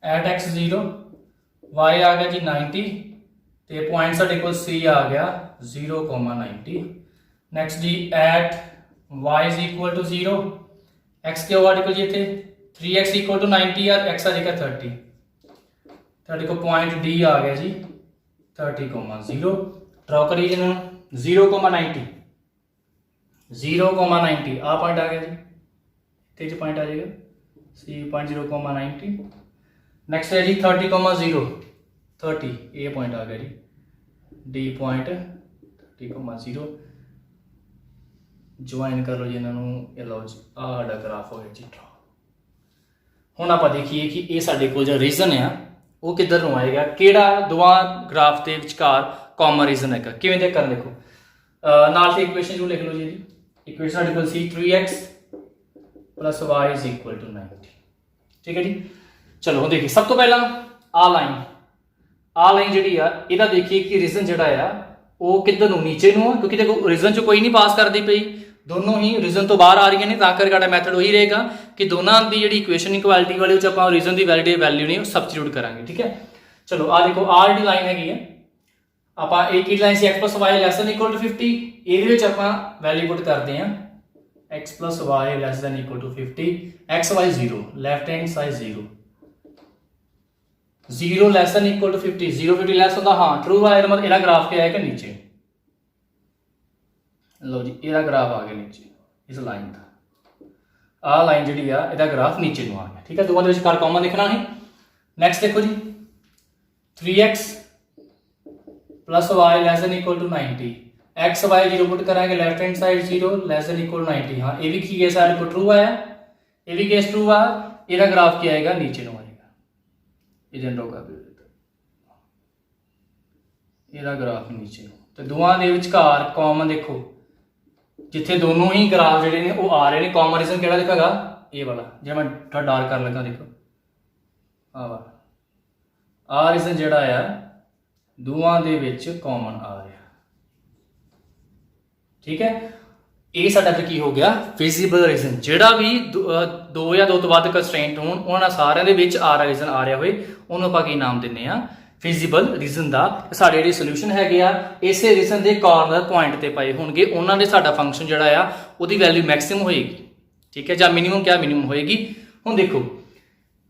at x 0 y ਆ ਗਿਆ ਜੀ 90 ਤੇ ਪੁਆਇੰਟ ਸਾਡੇ ਕੋਲ c ਆ ਗਿਆ 0,90। ਨੈਕਸਟ ਜੀ at y is equal to 0 x के वाले को जी थे 3x equal to 90 यार x आ जाएगा 30 ਸਾਡੇ ਕੋਲ ਪੁਆਇੰਟ d ਆ ਗਿਆ ਜੀ 30,0। ड्रॉ करिए जी 0,90 0,90 आ पॉइंट आ गया जी तेज पॉइंट आ जाएगा c पॉइंट 0,90। नेक्स्ट है जी 30,0 30 ये पॉइंट आ गया जी d पॉइंट 30,0। ज्वाइन कर लो जी इन्हों ये लो जी आड़ा ग्राफ हो गया जी ड्रॉ। हुण आपां देखिए कि ये साडे कोल जो रीजन है वो किधर नूं आएगा, किहड़ा दोवां ग्राफ के विचकार कॉमन रीजन है किवें दे कर देखो। नाल ते इक्वेशन जो लिख लो जी इक्वेशन साडे कोल सी 3x plus y is equal to 90। ठीक है जी, चलो हुण देखिए सब तो पहला आ लाइन जिहड़ी आ इहदा देखिए कि रीजन जिहड़ा आ वो किधर नूं नीचे नूं क्योंकि देखो रीजन च कोई नहीं पास करती पई, दोनों ही रीजन तो बाहर आ रही ने, तां करके मैथड वही रहेगा कि दोनों की जिहड़ी इक्वेशन इक्वालिटी वाली आप रीजन की वैल्यू नहीं सबस्टिट्यूट करांगे। ठीक है, चलो आ देखो आ जी लाइन हैगी है आप एक ही लाइन से x plus y less than equal to 50 ये आप वैल्यू पुट करते हैं x plus y less than equal to 50 x y 0 left hand side 0 0 less than equal to 50 0 50 less होता हाँ ट्रू है मतलब इहदा ग्राफ क्या है नीचे। लो जी इहदा ग्राफ आ गया नीचे इस लाइन का आ लाइन जी इहदा ग्राफ नीचे को आ गया। ठीक है, दोवां दे विच कर कॉमन देखना है। नैक्सट देखो जी 3x plus y less than equal to 90, x y zero put करांगे left hand side zero less than equal 90। हाँ ये भी की केस साइड को ट्रू आया, ये भी केस ट्रू आ, इहदा ग्राफ क्या आएगा नीचे को आएगा। इहदा ड्रॉ कर दिओ, इहदा ग्राफ नीचे तो दोवां दे विचकार कॉमन देखो जिथे दोनों ही ग्राफ जिहड़े ने वो आ रहे हैं, कॉमन रीजन किहड़ा दिखागा ये वाला, जे मैं थोड़ा डार्क कर लगा देखो आ रीजन जिहड़ा आ दोवां दे विच कॉमन आ रहा। ठीक है, ये साडा फिर की हो गया फिजिबल रीजन, जिहड़ा भी दो या दो तो वध कंस्ट्रेंट होण उन्हां सारिਆਂ ਦੇ ਵਿੱਚ आ रहा रीजन आ रहा होए ਉਹਨੂੰ ਆਪਾਂ ਕੀ ਨਾਮ ਦਿੰਦੇ ਆ फिजिबल रीजन का। साढ़े जिहड़े सोल्यूशन है इस रीजन के कॉर्नर पॉइंट से पाए होंगे उन्होंने साडा फंक्शन जिहड़ा आ उहदी वैल्यू मैक्सिमम होएगी। ठीक है, जां मिनिमम क्या मिनिमम होएगी। हुण देखो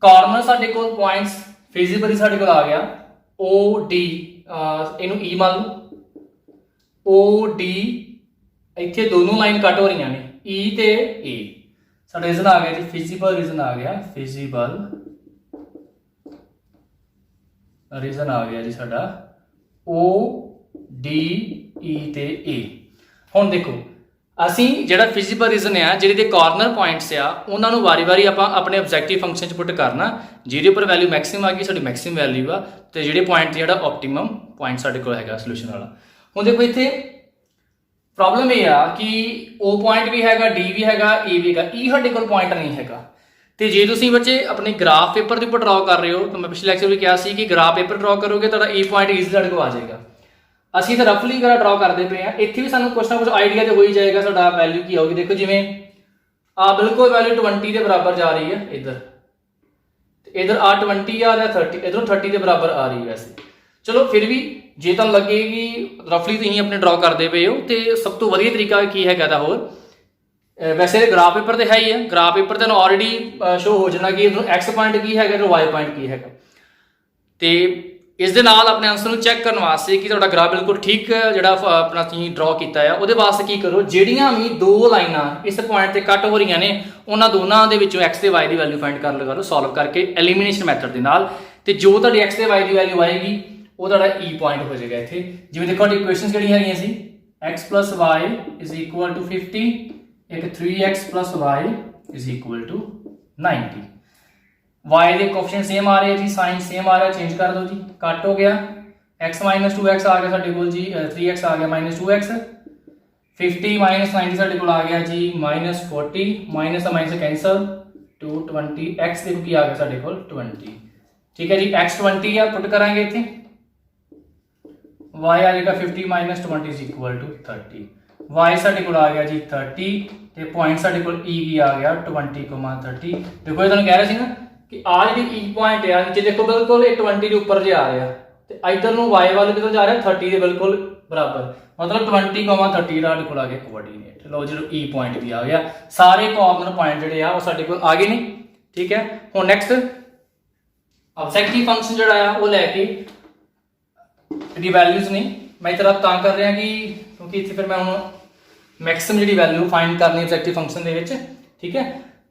कॉर्नर साडे कोल पॉइंट्स फिजिबल साडे कोल आ गया ओ डी, इनू ई मान लो ओ डी, इत्थे दोनों लाइन कट हो रही ने ई ते ए, साडा रीजन आ गया जी फिजिबल रीजन आ गया, फिजिबल रीजन आ गया जी साडा ओ डी ई ते ए। हुण देखो असी जिहड़ा फिजिबल रीजन है जिहदे कॉर्नर पॉइंट्स आ उन्होंने वारी वारी आपां अपने ऑब्जैक्टिव फंक्शन च पुट करना, जिहदे उपर वैल्यू मैक्सिमम आ गई साडी मैक्सिमम वैल्यू आ, ते जिहड़े पॉइंट जिहड़ा ऑप्टिमम पॉइंट साडे कोल हैगा सोल्यूशन वाला। हुण देखो इत्थे प्रॉब्लम ये आ कि ओ पॉइंट भी हैगा, डी भी हैगा, ए भी हैगा, ई साडे कोल पॉइंट नहीं हैगा। तो जे तुसीं बच्चे अपने ग्राफ पेपर के उपर ड्रॉ कर रहे हो तो मैं पिछले लेक्चर भी कहा कि ग्राफ पेपर ड्रॉ करोगे तो ई पॉइंट ईजी साडे कोल आ जाएगा। असीं तो रफली वगैरह ड्रॉ करते पे हैं, इत्थे भी सानूं कुछ ना कुछ आइडिया तो हो ही जाएगा साडा वैल्यू की आएगी। देखो जिवें आ बिल्कुल वैल्यू 20 के बराबर जा रही है इधर, इधर आ 20 आ रहा 30, इधरों 30 के बराबर आ रही है। वैसे चलो फिर भी जे तुहानूं लगे कि रफली तुसीं अपने ड्रॉ करते पे हो तो सब तो वधिया तरीका की है होर, वैसे ग्राफ पेपर तो है ही है, ग्राफ पेपर तेन ऑलरेडी शो हो जाना कि एक्स पॉइंट की है तो वाई पॉइंट की है। तो इस दे नाल अपने आंसर को चैक करने वास्ते कि तुहाडा ग्राफ बिल्कुल ठीक जिहड़ा अपना तुसीं ड्रॉ किया है उहदे वास्ते की करो, जिहड़ियां भी दो लाइनां इस पॉइंट से कट हो रही ने उन्हां दोनों दे विचों एक्स ते वाई की वैल्यू फाइंड कर लगा लो सॉल्व करके एलिमिनेशन मैथड के नाल, ते जो तुहाडी एक्स ते वाई की वैल्यू आएगी वो तुहाडा ई पॉइंट हो जाएगा। इत्थे जिवें देखो इक्वेशनस किहड़ियां हैगियां सी x plus y is equal to 50, एक 3x plus y is equal to 90, y के कोफिशिएंट सेम आ रहे हैं जी, साइन सेम आ रहा है, चेंज कर दो जी, कट हो गया x माइनस 2x आ गया साडे कोल जी, 3x आ गया माइनस 2x, 50 माइनस 90 साडे कोल आ गया जी माइनस 40, माइनस का माइनस कैंसल 220, x देखो की आ गया साडे कोल 20। ठीक है जी, x 20 है पुट करांगे इत्थे, y आ जाएगा 50 minus 20 is equal to 30, y साडे कोल आ गया जी 30 ते पॉइंट साडे कोल e भी आ गया 20,30। देखो ये तुहानूं कह रहा सी ना कि आ जिहड़ी e पॉइंट है नीचे देखो बिल्कुल 20 के ऊपर जे आ रहा है ते इधर नूं y वाल किधर जा रहा है 30 के बिल्कुल बराबर, मतलब 20,30 साडे कोल आ गया कोऑर्डिनेट। लो जी e पॉइंट भी आ गया, सारे कॉर्नर पॉइंट जिहड़े आ वो साडे कोल आ गए ने। ठीक है, हुण नैक्सट ऑब्जेक्टिव फंक्शन जिहड़ा आ वो लैके दी वैल्यूज ने मैं इधर तां कर रहा कि क्योंकि इत्थे फिर मैं हुण मैक्सिमम जी वैल्यू फाइंड करनी ऑब्जेक्टिव फंक्शन के विच। ठीक है,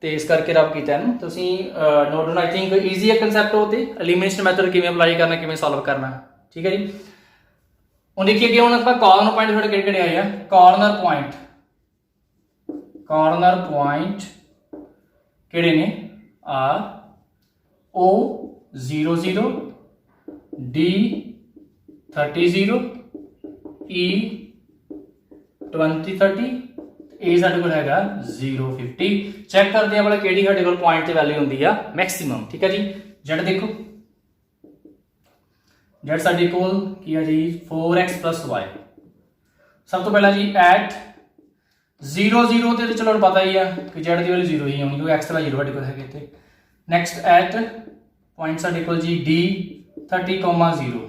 तो इस करके रब किया तुसीं note down, I think easy है कंसैप्ट होते एलिमिनेशन मैथड किवें अप्लाई करना किवें सॉल्व करना। ठीक है जी, हुण देखिए कि हुण आपां कॉर्नर पॉइंट थोड़े किहड़े आए हैं, कॉर्नर पॉइंट किहड़े ने आर ओ 00 डी 30 ई 2030 ए साडे कोल हैगा 050। चेक करते हैं भला किहड़ी साडे कोल पॉइंट ते वैल्यू हुंदी आ मैक्सिमम। ठीक है जी, जेड देखो जेड साडे कोल की है जी 4x प्लस वाई। सब तो पहला जी एट 0 ते चलो पता ही है कि जेड की वैल्यू 0 ही होनी क्योंकि एक्स का 0 साडे कोल है इत्थे। नैक्सट एट पॉइंट साडे कोल जी D 30,0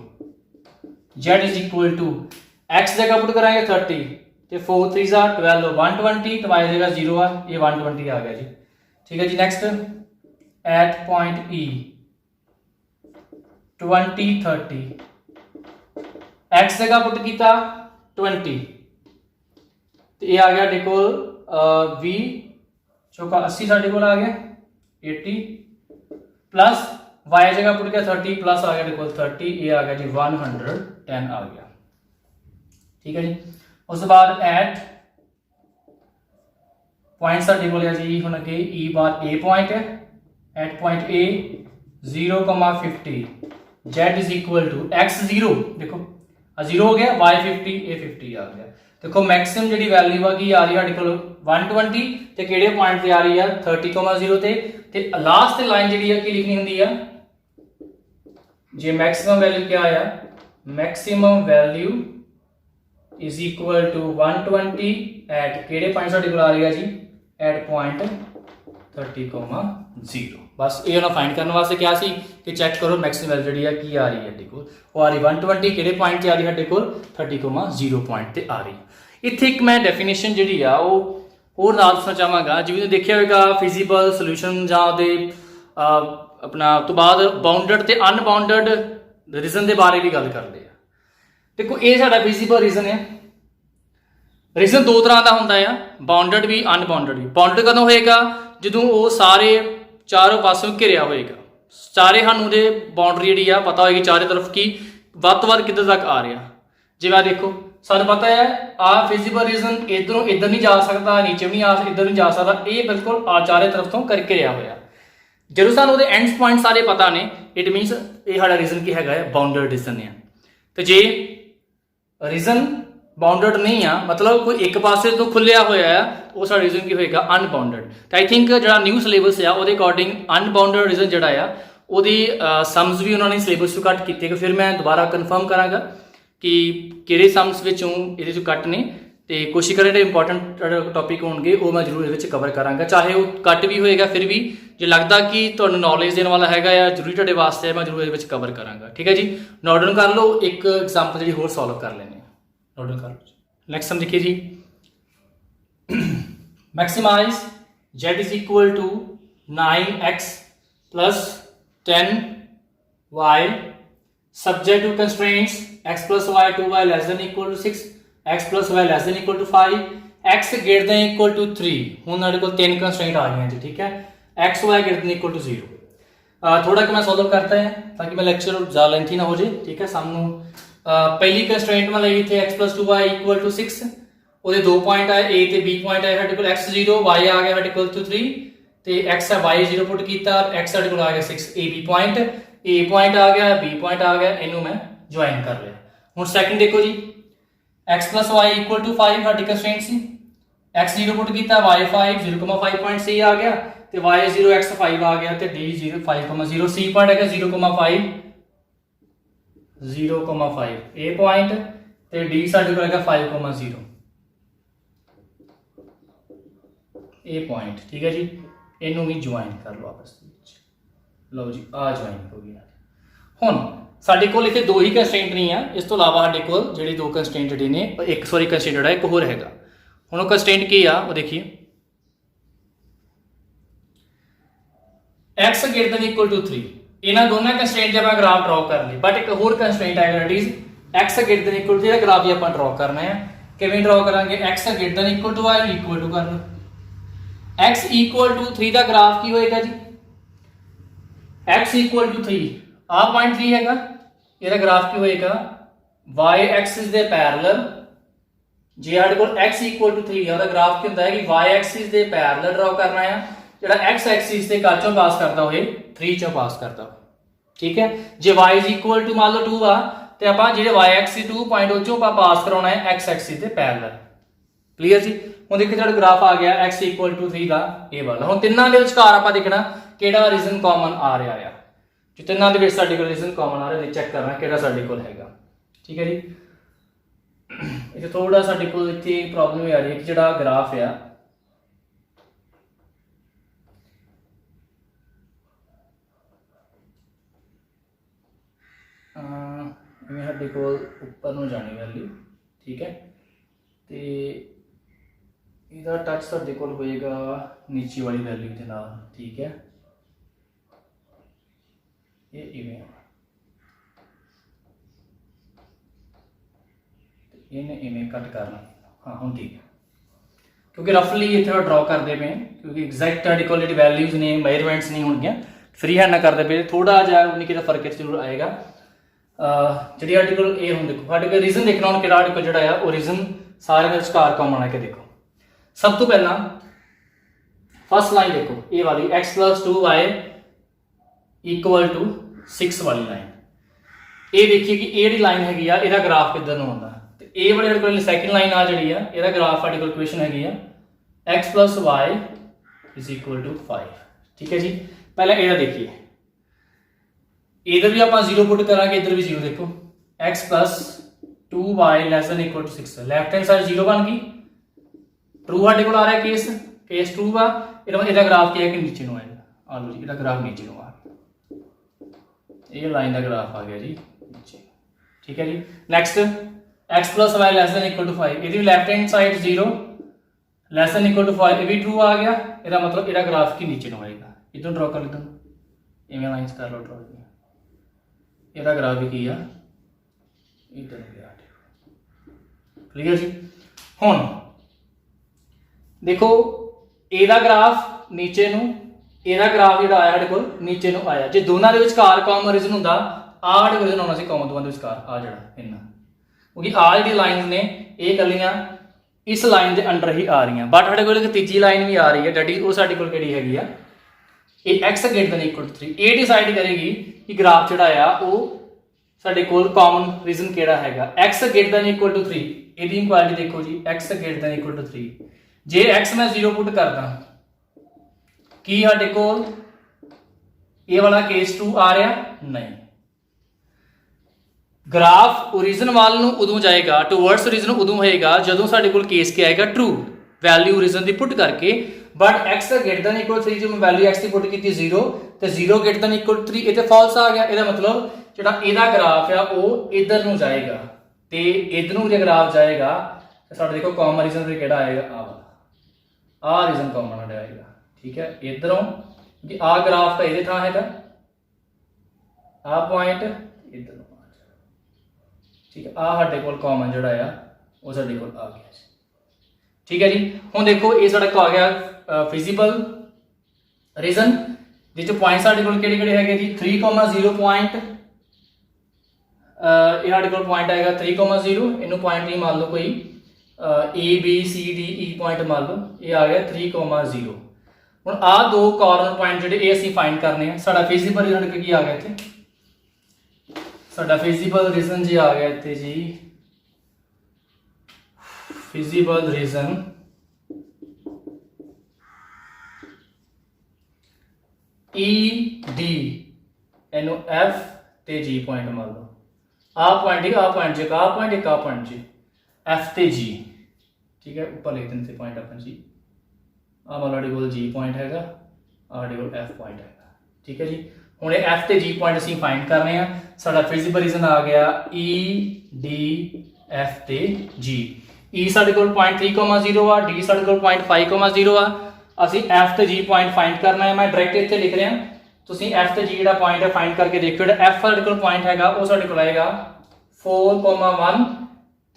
z is equal to x जगह पुट कराएंगे 30 तो 4 3 12 120 तो वाई जगह 0 आ, ये 120 आ गया जी। ठीक है जी, next at point E 20 30 x जगह पुट किया 20 तो ये आ गया देखो 20 चौका 80 साढ़े को आ गया 80 प्लस वाई जगह पुट गया 30 प्लस आ गया देखो 30 ये आ गया जी 110 आ गया। ठीक है जी। उस बाद एट पॉइंट साढ़े को जी हम अगे ई बार ए पॉइंट है at point A 0,50 z is equal to x 0 देखो 0 हो गया वाई 50 ए 50 आ गया। देखो मैक्सिमम जी वैल्यू आ की आ रही है साढ़े को 120 ਤੇ ਕਿਹੜੇ ਪੁਆਇੰਟ ਤੇ ਆ ਰਹੀ ਆ 30,0 ਤੇ ਲਾਸਟ ਤੇ ਲਾਈਨ ਜਿਹੜੀ ਆ ਕੀ ਲਿਖਣੀ ਹੁੰਦੀ ਆ ਜੇ ਮੈਕਸਿਮਮ ਵੈਲਿਊ ਕੀ ਆਇਆ maximum value is equal to 120 at ਕਿਹੜੇ ਪੁਆਇੰਟ ਸਾਡੇ ਕੋਲ ਆ ਰਹੀ ਆ ਜੀ ਐਟ ਪੁਆਇੰਟ 30,0 ਬਸ ਇਹ ਉਹਨਾਂ ਫਾਈਂਡ ਕਰਨ ਵਾਸਤੇ ਕਿਹਾ ਸੀ ਕਿ ਚੈੱਕ ਕਰੋ ਮੈਕਸਿਮਮ ਵੈਲਿਊ ਜਿਹੜੀ ਆ ਕੀ ਆ ਰਹੀ ਹੈ ਸਾਡੇ ਕੋਲ ਉਹ ਆ ਰਹੀ 120 ਕਿਹੜੇ ਪੁਆਇੰਟ ਤੇ ਆ ਰਹੀ ਸਾਡੇ ਕੋਲ 30,0 ਪੁਆਇੰਟ ਤੇ ਆ ਰਹੀ। ਇੱਥੇ ਇੱਕ ਮੈਂ ਡੈਫੀਨੇਸ਼ਨ ਜਿਹੜੀ ਆ ਉਹ ਹੋਰ ਨਾਲ ਦੱਸਣਾ ਚਾਹਾਂਗਾ ਜਿਵੇਂ ਤੁਸੀਂ ਦੇਖਿਆ ਹੋਵੇਗਾ ਫਿਜ਼ੀਬਲ ਸੋਲੂਸ਼ਨ ਜਾਂ ਉਹਦੇ ਆਪਣਾ ਤੋਂ ਬਾਅਦ ਬਾਉਂਡਡ ਤੇ ਅਨਬਾਉਂਡਡ ਰੀਜ਼ਨ ਦੇ ਬਾਰੇ ਵੀ ਗੱਲ ਕਰਦੇ ਆ। ਦੇਖੋ ਇਹ ਸਾਡਾ ਫਿਜ਼ੀਬਲ ਰੀਜ਼ਨ ਹੈ। ਰੀਜ਼ਨ ਦੋ ਤਰ੍ਹਾਂ ਦਾ ਹੁੰਦਾ ਆ ਬਾਉਂਡਡ ਵੀ ਅਨਬਾਉਂਡਡ ਵੀ। ਬਾਉਂਡਡ ਕਦੋਂ ਹੋਏਗਾ ਜਦੋਂ ਉਹ ਸਾਰੇ ਚਾਰੋਂ ਪਾਸੋਂ ਘਿਰਿਆ ਹੋਏਗਾ ਸਾਰੇ ਸਾਨੂੰ ਉਹਦੇ ਬਾਉਂਡਰੀ ਜਿਹੜੀ ਆ ਪਤਾ ਹੋਏਗੀ ਚਾਰੇ ਤਰਫ ਕੀ ਵੱਧ ਤੋਂ ਵੱਧ ਕਿੱਧਰ ਤੱਕ ਆ ਰਿਹਾ। ਜਿਵੇਂ ਆ ਦੇਖੋ ਸਾਨੂੰ ਪਤਾ ਹੈ ਆ ਫਿਜ਼ੀਬਲ ਰੀਜ਼ਨ ਇਧਰੋਂ ਇੱਧਰ ਨਹੀਂ ਜਾ ਸਕਦਾ ਨੀਚੇ ਵੀ ਨਹੀਂ ਇੱਧਰ ਨਹੀਂ ਜਾ ਸਕਦਾ ਇਹ ਬਿਲਕੁਲ ਆ ਚਾਰੇ ਤਰਫ ਤੋਂ ਕਰਕੇ ਰਿਹਾ ਹੋਇਆ। ਜਦੋਂ ਸਾਨੂੰ ਉਹਦੇ ਐਂਡਸ ਪੁਆਇੰਟ ਸਾਰੇ ਪਤਾ ਨੇ ਇਟ ਮੀਨਸ ਇਹ ਸਾਡਾ ਰੀਜ਼ਨ ਕੀ ਹੈਗਾ ਹੈ ਬਾਉਂਡਡ ਰੀਜ਼ਨ ਹੈ। ਤੇ ਜੇ ਰੀਜ਼ਨ ਬਾਉਂਡਡ ਨਹੀਂ ਆ ਮਤਲਬ ਕੋਈ ਇੱਕ ਪਾਸੇ ਤੋਂ ਖੁੱਲਿਆ ਹੋਇਆ ਆ ਉਹ ਸਾਡਾ ਰੀਜ਼ਨ ਕੀ ਹੋਏਗਾ ਅਨਬਾਉਂਡਡ। ਤਾਂ ਆਈ ਥਿੰਕ ਜਿਹੜਾ ਨਿਊ ਸਿਲੇਬਸ ਆ ਉਹਦੇ ਅਕੋਰਡਿੰਗ ਅਨਬਾਉਂਡਡ ਰੀਜ਼ਨ ਜਿਹੜਾ ਆ ਉਹਦੀ ਸਮਸ ਵੀ ਉਹਨਾਂ ਨੇ ਸਿਲੇਬਸ ਤੋਂ ਕੱਟ ਕੀਤੇ ਫਿਰ ਮੈਂ ਦੁਬਾਰਾ ਕਨਫਰਮ ਕਰਾਂਗਾ ਕਿ ਕਿਹੜੇ ਸਮਸ ਵਿੱਚੋਂ ਇਹਦੇ ਚੋਂ ਕੱਟ ਨੇ ਤੇ ਕੋਸ਼ਿਸ਼ ਕਰਾਂ ਜਿਹੜੇ ਇੰਪੋਰਟੈਂਟ ਟੌਪਿਕ ਹੋਣਗੇ ਉਹ ਮੈਂ ਜ਼ਰੂਰ ਇਹਦੇ ਵਿੱਚ ਕਵਰ ਕਰਾਂਗਾ ਚਾਹੇ ਉਹ ਕੱਟ ਵੀ ਹੋਏਗਾ ਫਿਰ ਵੀ ਜੇ ਲੱਗਦਾ ਕਿ ਤੁਹਾਨੂੰ ਨੌਲੇਜ ਦੇਣ ਵਾਲਾ ਹੈਗਾ ਆ ਜ਼ਰੂਰੀ ਤੁਹਾਡੇ ਵਾਸਤੇ ਮੈਂ ਜ਼ਰੂਰ ਇਹਦੇ ਵਿੱਚ ਕਵਰ ਕਰਾਂਗਾ। ਠੀਕ ਹੈ ਜੀ ਨੋਟ ਡਾਊਨ ਕਰ ਲਓ ਇੱਕ ਐਗਜ਼ਾਮਪਲ ਜਿਹੜੀ ਹੋਰ ਸੋਲਵ ਕਰ ਲੈਂਦੇ ਹਾਂ ਨੋਟ ਡਾਊਨ ਕਰ ਲਓ। ਨੈਕਸਟ ਸਮ ਦੇਖੀਏ ਜੀ ਮੈਕਸਿਮਾਈਜ਼ z is equal to 9x plus 10y subject to constraints x plus y 2y less than equal to 6 x plus y less than equal to 5 x greater than equal to 3 ਹੁਣ ਸਾਡੇ ਕੋਲ ਤਿੰਨ ਕੰਸਟ੍ਰੇਂਟ ਆ ਗਈਆਂ ਜੀ। ਠੀਕ ਹੈ x y greater than equal to 0 ਥੋੜਾ ਕਿ ਮੈਂ ਸੋਲਵ ਕਰਤਾ ਹੈ ਤਾਂ ਕਿ ਮੈਂ ਲੈਕਚਰ ਜ਼ਿਆਦਾ ਲੈਂਥੀ ਨਾ ਹੋ ਜੇ। ਠੀਕ ਹੈ ਸਾਨੂੰ ਪਹਿਲੀ ਕੰਸਟ੍ਰੇਂਟ ਮੈਂ ਲਈ ਇੱਥੇ x plus 2y equal to 6 ਉਹਦੇ ਦੋ ਪੁਆਇੰਟ ਆਏ a ਤੇ b ਪੁਆਇੰਟ ਆਏ ਸਾਡੇ ਕੋਲ x0 y ਆ ਗਿਆ ਸਾਡੇ ਕੋਲ 3 ਤੇ x ਹੈ y0 ਪੁੱਟ ਕੀਤਾ x ਸਾਡੇ ਕੋਲ ਆ ਗਿਆ 6 a b point a point ਆ ਗਿਆ b ਪੁਆਇੰਟ ਆ ਗਿਆ ਇਹਨੂੰ ਮੈਂ ਜੁਆਇਨ ਕਰ ਲਿਆ। ਹੁਣ ਸੈਕੰਡ ਦੇਖੋ ਜੀ x plus y equal to 5 ਸਾਡੀ ਕੰਸਟ੍ਰੇਂਟ ਸੀ x0 ਪੁੱਟ ਕੀਤਾ y5 0,5 ਪੁਆਇੰਟ c ਆ ਗਿਆ ਤੇ y0 x5 ਆ ਗਿਆ ਤੇ d0 5,0 c ਪੁਆਇੰਟ ਹੈਗਾ 0,5 a ਪੁਆਇੰਟ ਤੇ d ਸਾਡੇ ਕੋਲ ਹੈਗਾ 5,0 a ਪੁਆਇੰਟ। ਠੀਕ ਹੈ ਜੀ ਇਹਨੂੰ ਵੀ ਜੁਆਇਨ ਕਰ ਲਓ ਆਪਸ ਵਿੱਚ ਲਓ ਜੀ ਆ ਜੁਆਇਨ ਹੋ ਗਿਆ। ਹੁਣ ਸਾਡੇ ਕੋਲ ਇੱਥੇ ਦੋ ਹੀ ਕੰਸਟ੍ਰੇਂਟ ਨਹੀਂ ਆ ਇਸ ਤੋਂ ਇਲਾਵਾ ਸਾਡੇ ਕੋਲ ਜਿਹੜੇ ਦੋ ਕੰਸਟ੍ਰੇਂਟ ਜਿਹੜੇ ਨੇ ਇੱਕ ਕੰਸਟ੍ਰੇਂਟ ਜਿਹੜਾ ਇੱਕ ਹੋਰ ਹੈਗਾ। ਹੁਣ ਉਹ ਕੰਸਟ੍ਰੇਂਟ ਕੀ ਆ ਉਹ ਦੇਖੀਏ x greater than equal to 3 ਇਹਨਾਂ ਦੋਨਾਂ ਕੰਸਟ੍ਰੇਂਟ ਦੇ ਆਪਾਂ ਗ੍ਰਾਫ ਡਰਾਅ ਕਰ ਲਈ ਬਟ ਇੱਕ ਹੋਰ ਕੰਸਟ੍ਰੇਂਟ ਹੈ that is x greater than equal to ਇਹਦਾ ਗ੍ਰਾਫ ਵੀ ਆਪਾਂ ਡਰਾਅ ਕਰਨਾ ਹੈ। ਕਿਵੇਂ ਡਰਾਅ ਕਰਾਂਗੇ x greater than equal to y equal to ਕਰ ਲਓ x equal to 3 ਦਾ ਗ੍ਰਾਫ ਕੀ ਹੋਏਗਾ ਜੀ x equal to 3 ਆ ਪੁਆਇੰਟ 3 ਹੈਗਾ ਇਹਦਾ ਗ੍ਰਾਫ ਕੀ ਹੋਏਗਾ y axis ਦੇ ਪੈਰਲਲ ਜੇ ਸਾਡੇ ਕੋਲ x equal to 3 ਹੈ ਉਹਦਾ ਗ੍ਰਾਫ ਕੀ ਹੁੰਦਾ ਹੈ ਕਿ y axis ਦੇ ਪੈਰਲਲ ਡਰਾਅ ਕਰਨਾ ਹੈ ਜਿਹੜਾ x axis ਤੇ ਕਾਚੋਂ ਪਾਸ ਕਰਦਾ ਹੋਏ 3 ਚੋਂ ਪਾਸ ਕਰਦਾ ਹੋਏ। ਠੀਕ ਹੈ ਜੇ y is equal to ਮੰਨ ਲਓ 2 ਆ ਤੇ ਆਪਾਂ ਜਿਹੜੇ y axis 2 ਪੁਆਇੰਟ ਉਹ ਚੋਂ ਆਪਾਂ ਪਾਸ ਕਰਾਉਣਾ ਹੈ x axis ਦੇ ਪੈਰਲਲ। ਕਲੀਅਰ ਜੀ ਹੁਣ ਦੇਖੋ ਸਾਡਾ ਗ੍ਰਾਫ ਆ ਗਿਆ x equal to 3 ਦਾ ਇਹ ਵਾਲਾ। ਹੁਣ ਤਿੰਨਾਂ ਦੇ ਵਿਚਕਾਰ ਆਪਾਂ ਦੇਖਣਾ ਕਿਹੜਾ ਰੀਜ਼ਨ ਕਾਮਨ ਆ ਰਿਹਾ ਆ ਜੇ ਤਿੰਨਾਂ ਦੇ ਵਿੱਚ ਸਾਡੇ ਕੋਲ ਰੀਜ਼ਨ ਕਾਮਨ ਆ ਰਿਹਾ ਤੇ ਚੈੱਕ ਕਰਨਾ ਕਿਹੜਾ ਸਾਡੇ ਕੋਲ ਹੈਗਾ। ਠੀਕ ਹੈ ਜੀ ਇਹ ਥੋੜਾ ਸਾਡੇ ਕੋਲ ਇੱਥੇ ਪ੍ਰੋਬਲਮ ਇਹ ਆ ਰਹੀ ਹੈ ਕਿ ਜਿਹੜਾ ਗ੍ਰਾਫ ਆ ਜਿਵੇਂ ਸਾਡੇ ਕੋਲ ਉੱਪਰ ਨੂੰ ਜਾਣੀ ਵੈਲਿਊ। ਠੀਕ ਹੈ ਤੇ ਇਹਦਾ ਟੱਚ ਸਾਡੇ ਕੋਲ ਹੋਏਗਾ ਨੀਚੇ ਵਾਲੀ ਵੈਲਿਊ ਦੇ ਨਾਲ। ਠੀਕ ਹੈ ਇਹ ਇਵੇਂ ਇਹਨੇ ਇਵੇਂ ਕੱਟ ਕਰਨਾ। ਹਾਂ ਹੁਣ ਠੀਕ ਹੈ क्योंकि रफली इतने ड्रॉ करते पे क्योंकि एग्जैक्ट साढ़े को जी वैल्यूज ने मेजरमेंट्स नहीं होंगे फ्री हैंड ना करते पे थोड़ा जहा निक्का जिहा फर्क जरूर आएगा जी आर्टिकल ए हम देखो साढ़े को रीजन देखना हम कि आर्टिकल जोड़ा है वो रीजन सारे विचकार कॉमन है कि देखो सब तो पहला फर्स्ट लाइन देखो ए वाली x + 2y = 6 वाली लाइन ये देखिए कि ये लाइन हैगी आ इहदा ग्राफ किधर नूं आउंदा ते ए वाली साडे कोल सैकंड लाइन आ जिहड़ी आ इहदा ग्राफ साडे कोल इक्वेशन हैगी आ x + y = 5 ठीक है जी। पहले इहदा देखिए इधर भी आपां 0 पुट करांगे इधर भी 0 देखो x + 2y ≤ 6 left hand side 0 बन गई ट्रू साडे कोल आ रहा है केस ट्रू वा इहदा ग्राफ क्या है कि नीचे नूं आएगा आ लो जी इहदा ग्राफ नीचे नूं आ गया ये लाइन का ग्राफ आ गया जी नीचे ठीक है जी। नेक्स्ट x + y ≤ 5 ये लेफ्ट हैंड साइड 0 ≤ 5 ये भी ट्रू आ गया इसका मतलब इहदा ग्राफ की नीचे नूं आएगा इधर ड्रॉ कर लेता इवें लाइंस कर लो ड्रॉ इहदा ग्राफ भी की आ इधर गया क्लियर जी। हुण देखो ਇਹਦਾ ग्राफ नीचे ਨੂੰ ਇਹਦਾ ग्राफ ਜਿਹੜਾ ਆਇਆ ਸਾਡੇ ਕੋਲ नीचे ਨੂੰ ਆਇਆ ਜੇ ਦੋਨਾਂ ਦੇ ਵਿਚਕਾਰ ਕਾਮਨ ਰੀਜਨ ਹੁੰਦਾ ਆ ਸਾਡੇ ਕੋਲ ਰੀਜਨ ਆਉਣਾ ਸੀ ਕਾਮਨ ਦੋਵਾਂ ਦੇ ਵਿਚਕਾਰ ਆ ਜਿਹੜਾ ਇੰਨਾ ਕਿਉਂਕਿ ਆ ਜਿਹੜੀ ਲਾਈਨਸ ਨੇ ਇਹ ਕੱਲੀਆਂ ਇਸ ਲਾਈਨ ਦੇ ਅੰਡਰ ਹੀ ਆ ਰਹੀਆਂ ਬਟ ਸਾਡੇ ਕੋਲ ਇੱਕ ਤੀਜੀ ਲਾਈਨ ਵੀ ਆ ਰਹੀ ਹੈ ਡੈਡੀ ਉਹ ਸਾਡੇ ਕੋਲ ਕਿਹੜੀ ਹੈਗੀ ਆ ਇਹ x > 3 ਇਹ ਡਿਸਾਈਡ ਕਰੇਗੀ ਕਿ ਗ੍ਰਾਫ ਜਿਹੜਾ ਆ ਉਹ ਸਾਡੇ ਕੋਲ ਕਾਮਨ ਰੀਜਨ ਕਿਹੜਾ ਹੈਗਾ x > 3 ਇਹਦੀ ਇਨਕੁਆਇਰੀ ਦੇਖੋ ਜੀ x > 3 जे x मैं 0 पुट करदा की साडे कोल ये वाला केस ट्रू आ रहा नहीं ग्राफ ओरिजिन वाल नूं उदों जाएगा टुवर्ड्स ओरिजिन उदों होएगा जदों साडे कोल केस क्या आएगा ट्रू वैल्यू ओरिजिन दी पुट करके बट x > 3 जो मैं वैल्यू x दी पुट कीती 0 ते 0 > 3 ये ते फॉल्स आ गया ਇਹਦਾ मतलब ਜਿਹੜਾ ਇਹਦਾ ग्राफ है वो इधर नूं जाएगा ते इधर नूं जे ग्राफ जाएगा तो साडे देखो कॉमन रीजन पे किहड़ा आएगा आ रीजन कॉमन आएगा ठीक है इधरों कि आ ग्राफ का ये था है आ पॉइंट इधर ठीक है आ साडे कोल कॉमन जोड़ा है वो साडे कोल आ गया ठीक है जी। हुण देखो ये साडा आ गया फिजिबल रीजन जिस पॉइंट साडे कोल किहड़े-किहड़े हैगे जी 3,0 पॉइंट ये साडे कोल पॉइंट आएगा 3,0 इनू पॉइंट नहीं मान लो कोई A B C D E point मान लो ये आ गया 3,0 हुण आ दो कॉर्नर पॉइंट जिहड़े ये असीं फाइंड करने हैं साडा फिजिबल रीजन की आ गया इत्थे साडा फिजिबल रीजन जी आ गया इत्थे जी फिजिबल रीजन ई डी इनू एफ ते जी पॉइंट मान लो आ पॉइंट जी आ पॉइंट जी एफ ते जी ठीक है ऊपर लिख देते पॉइंट अपन जी आ वाला कोल जी पॉइंट हैगा आड़े कोल एफ पॉइंट हैगा ठीक है जी। हुण ये एफ ते जी पॉइंट असीं फाइंड करने हैं साडा फिजिबल रीजन आ गया ई डी एफ ते जी ई साडे कोल पॉइंट 3,0 आ डी साडे कोल पॉइंट 5,0 आ असीं एफ ते जी पॉइंट फाइंड करना है मैं डायरेक्ट इत्थे लिख रहा तुसीं एफ ते जी जिहड़ा पॉइंट है फाइंड करके देखियो जिहड़ा एफ साडे कोल पॉइंट हैगा वो साडे कोल आएगा 4,1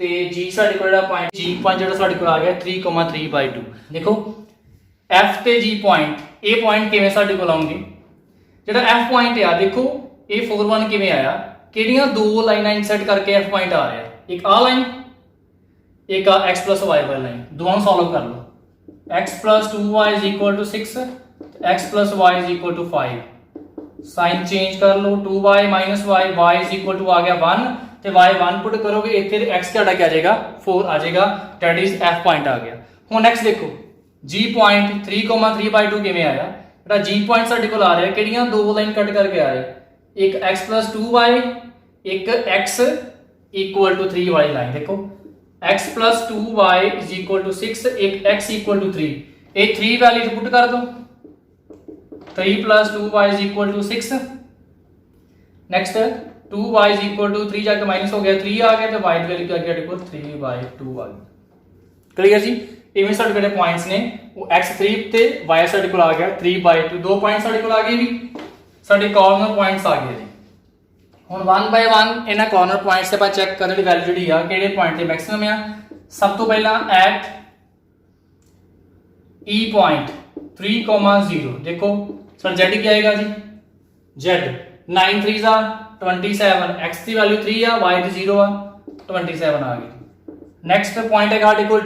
ते जी साडे कोल जिहड़ा पॉइंट जी पॉइंट जिहड़ा साडे कोल आ गया 3,3/2 देखो एफ ते जी पॉइंट ए पॉइंट किवें साडे कोल आउणगे जिहड़ा एफ पॉइंट आ देखो ए 4,1 किवें आया किहड़ियां दो लाइनां इंसर्ट करके एफ पॉइंट आ रहा है एक आ लाइन एक आ x + y वाली लाइन दोनों सॉल्व कर लो x + 2y = 6 x + y = 5 sign change कर लो 2y - y y = आ गया 1 ਤੇ y1 पुट करोगे ਇੱਥੇ x ਤੁਹਾਡਾ ਕੀ ਆ ਜਾਏਗਾ 4 ਆ ਜਾਏਗਾ ਦੈਟ ਇਜ਼ f ਪੁਆਇੰਟ ਆ ਗਿਆ। ਹੁਣ ਨੈਕਸਟ ਦੇਖੋ g ਪੁਆਇੰਟ 3,3/2 ਕਿਵੇਂ ਆਇਆ ਜਿਹੜਾ g ਪੁਆਇੰਟ ਸਾਡੇ ਕੋਲ ਆ ਰਿਹਾ ਕਿਹੜੀਆਂ ਦੋ ਲਾਈਨ ਕੱਟ ਕਰਕੇ ਆ ਰਿਹਾ ਇੱਕ x + 2y ਇੱਕ x = 3 ਵਾਲੀ ਲਾਈਨ ਦੇਖੋ x + 2y = 6 ਇੱਕ x = 3 ਇਹ 3 ਵੈਲਿਊ ਪੁੱਟ ਕਰ ਦੋ 3 + 2y = 6 नेक्स्ट 2y = 3 जाके माइनस हो गया 3 आ गया तो y की वैल्यू क्या आ गया 3/2 आ गई क्लियर जी। इवें साडे कोल पॉइंट्स ने वो x3 ते y साडे कोल आ गया 3/2 दो पॉइंट साडे कोल आ गए भी साडे कॉर्नर पॉइंट्स आ गए जी। हुण 1 बाय 1 इन्हां कॉर्नर पॉइंट्स ते आपां चेक करन दी वैल्यू जिहड़ी आ किहड़े पॉइंट ते मैक्सिमम आ सब तो पहला एट E पॉइंट 3,0 देखो सर जेड क्या आएगा जी जेड 9 3 जा 27 x की वैल्यू 3 आ y की 0 आ 27 आ गई। नैक्सट पॉइंट है साढ़े को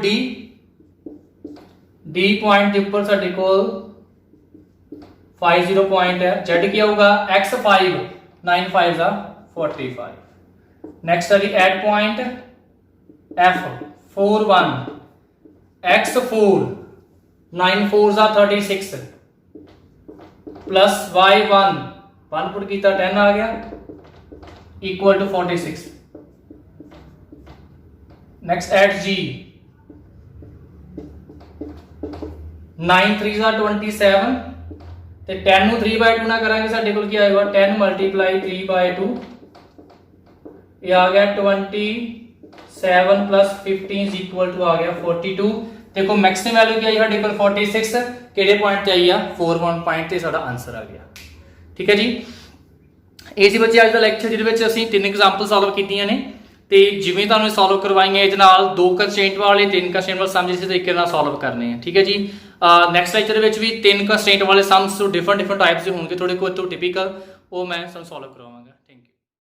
डी पॉइंट के उपर साढ़े को 50 पॉइंट है जेड क्या होगा x5 9 5 जा 45। नैक्सट है जी एट पॉइंट f 4 1 x4 9 4 जा 36 प्लस y1 1 पुट किया 10 आ गया equal to 46। Next at G 9 3 जा 27 ਤੇ 10 ਨੂੰ 3/2 ਨਾਲ ਕਰਾਂਗੇ ਸਾਡੇ ਕੋਲ ਕੀ ਆਏਗਾ 10 ਮਲਟੀਪਲਾਈ 3/2 ਇਹ ਆ ਗਿਆ 27 प्लस 15 इज इक्वल टू आ गया 42। देखो मैक्सिमम वैल्यू क्या आई ਸਾਡੇ ਕੋਲ 46 ਕਿਹੜੇ ਪੁਆਇੰਟ ਤੇ ਆਈ ਆ 41 ਪੁਆਇੰਟ ਤੇ ਸਾਡਾ ਆਨਸਰ ਆ ਗਿਆ। ਠੀਕ ਹੈ ਜੀ ਇਹ ਸੀ ਬੱਚੇ ਅੱਜ ਦਾ ਲੈਕਚਰ ਜਿਹਦੇ ਵਿੱਚ ਅਸੀਂ ਤਿੰਨ ਐਗਜ਼ਾਮਪਲ ਸੋਲਵ ਕੀਤੀਆਂ ਨੇ ਤੇ ਜਿਵੇਂ ਤੁਹਾਨੂੰ ਸੋਲਵ ਕਰਵਾਈਆਂ ਇਹਦੇ ਨਾਲ ਦੋ ਕੰਸਟ੍ਰੇਂਟ ਵਾਲੇ ਤਿੰਨ ਕੰਸਟ੍ਰੇਂਟ ਵਾਲੇ ਸਮ ਜਿਸ ਤਰੀਕੇ ਨਾਲ ਸੋਲਵ ਕਰਨੇ ਆ। ਠੀਕ ਹੈ ਜੀ ਨੈਕਸਟ ਲੈਕਚਰ ਦੇ ਵਿੱਚ ਵੀ ਤਿੰਨ ਕੰਸਟ੍ਰੇਂਟ ਵਾਲੇ ਸਮਸ ਡਿਫਰੈਂਟ ਟਾਈਪਸ ਦੇ ਹੋਣਗੇ ਥੋੜੇ ਕੋਈ ਤੋਂ ਟਿਪੀਕਲ ਉਹ ਮੈਂ ਤੁਹਾਨੂੰ ਸੋਲਵ ਕਰਾਵਾਂਗਾ।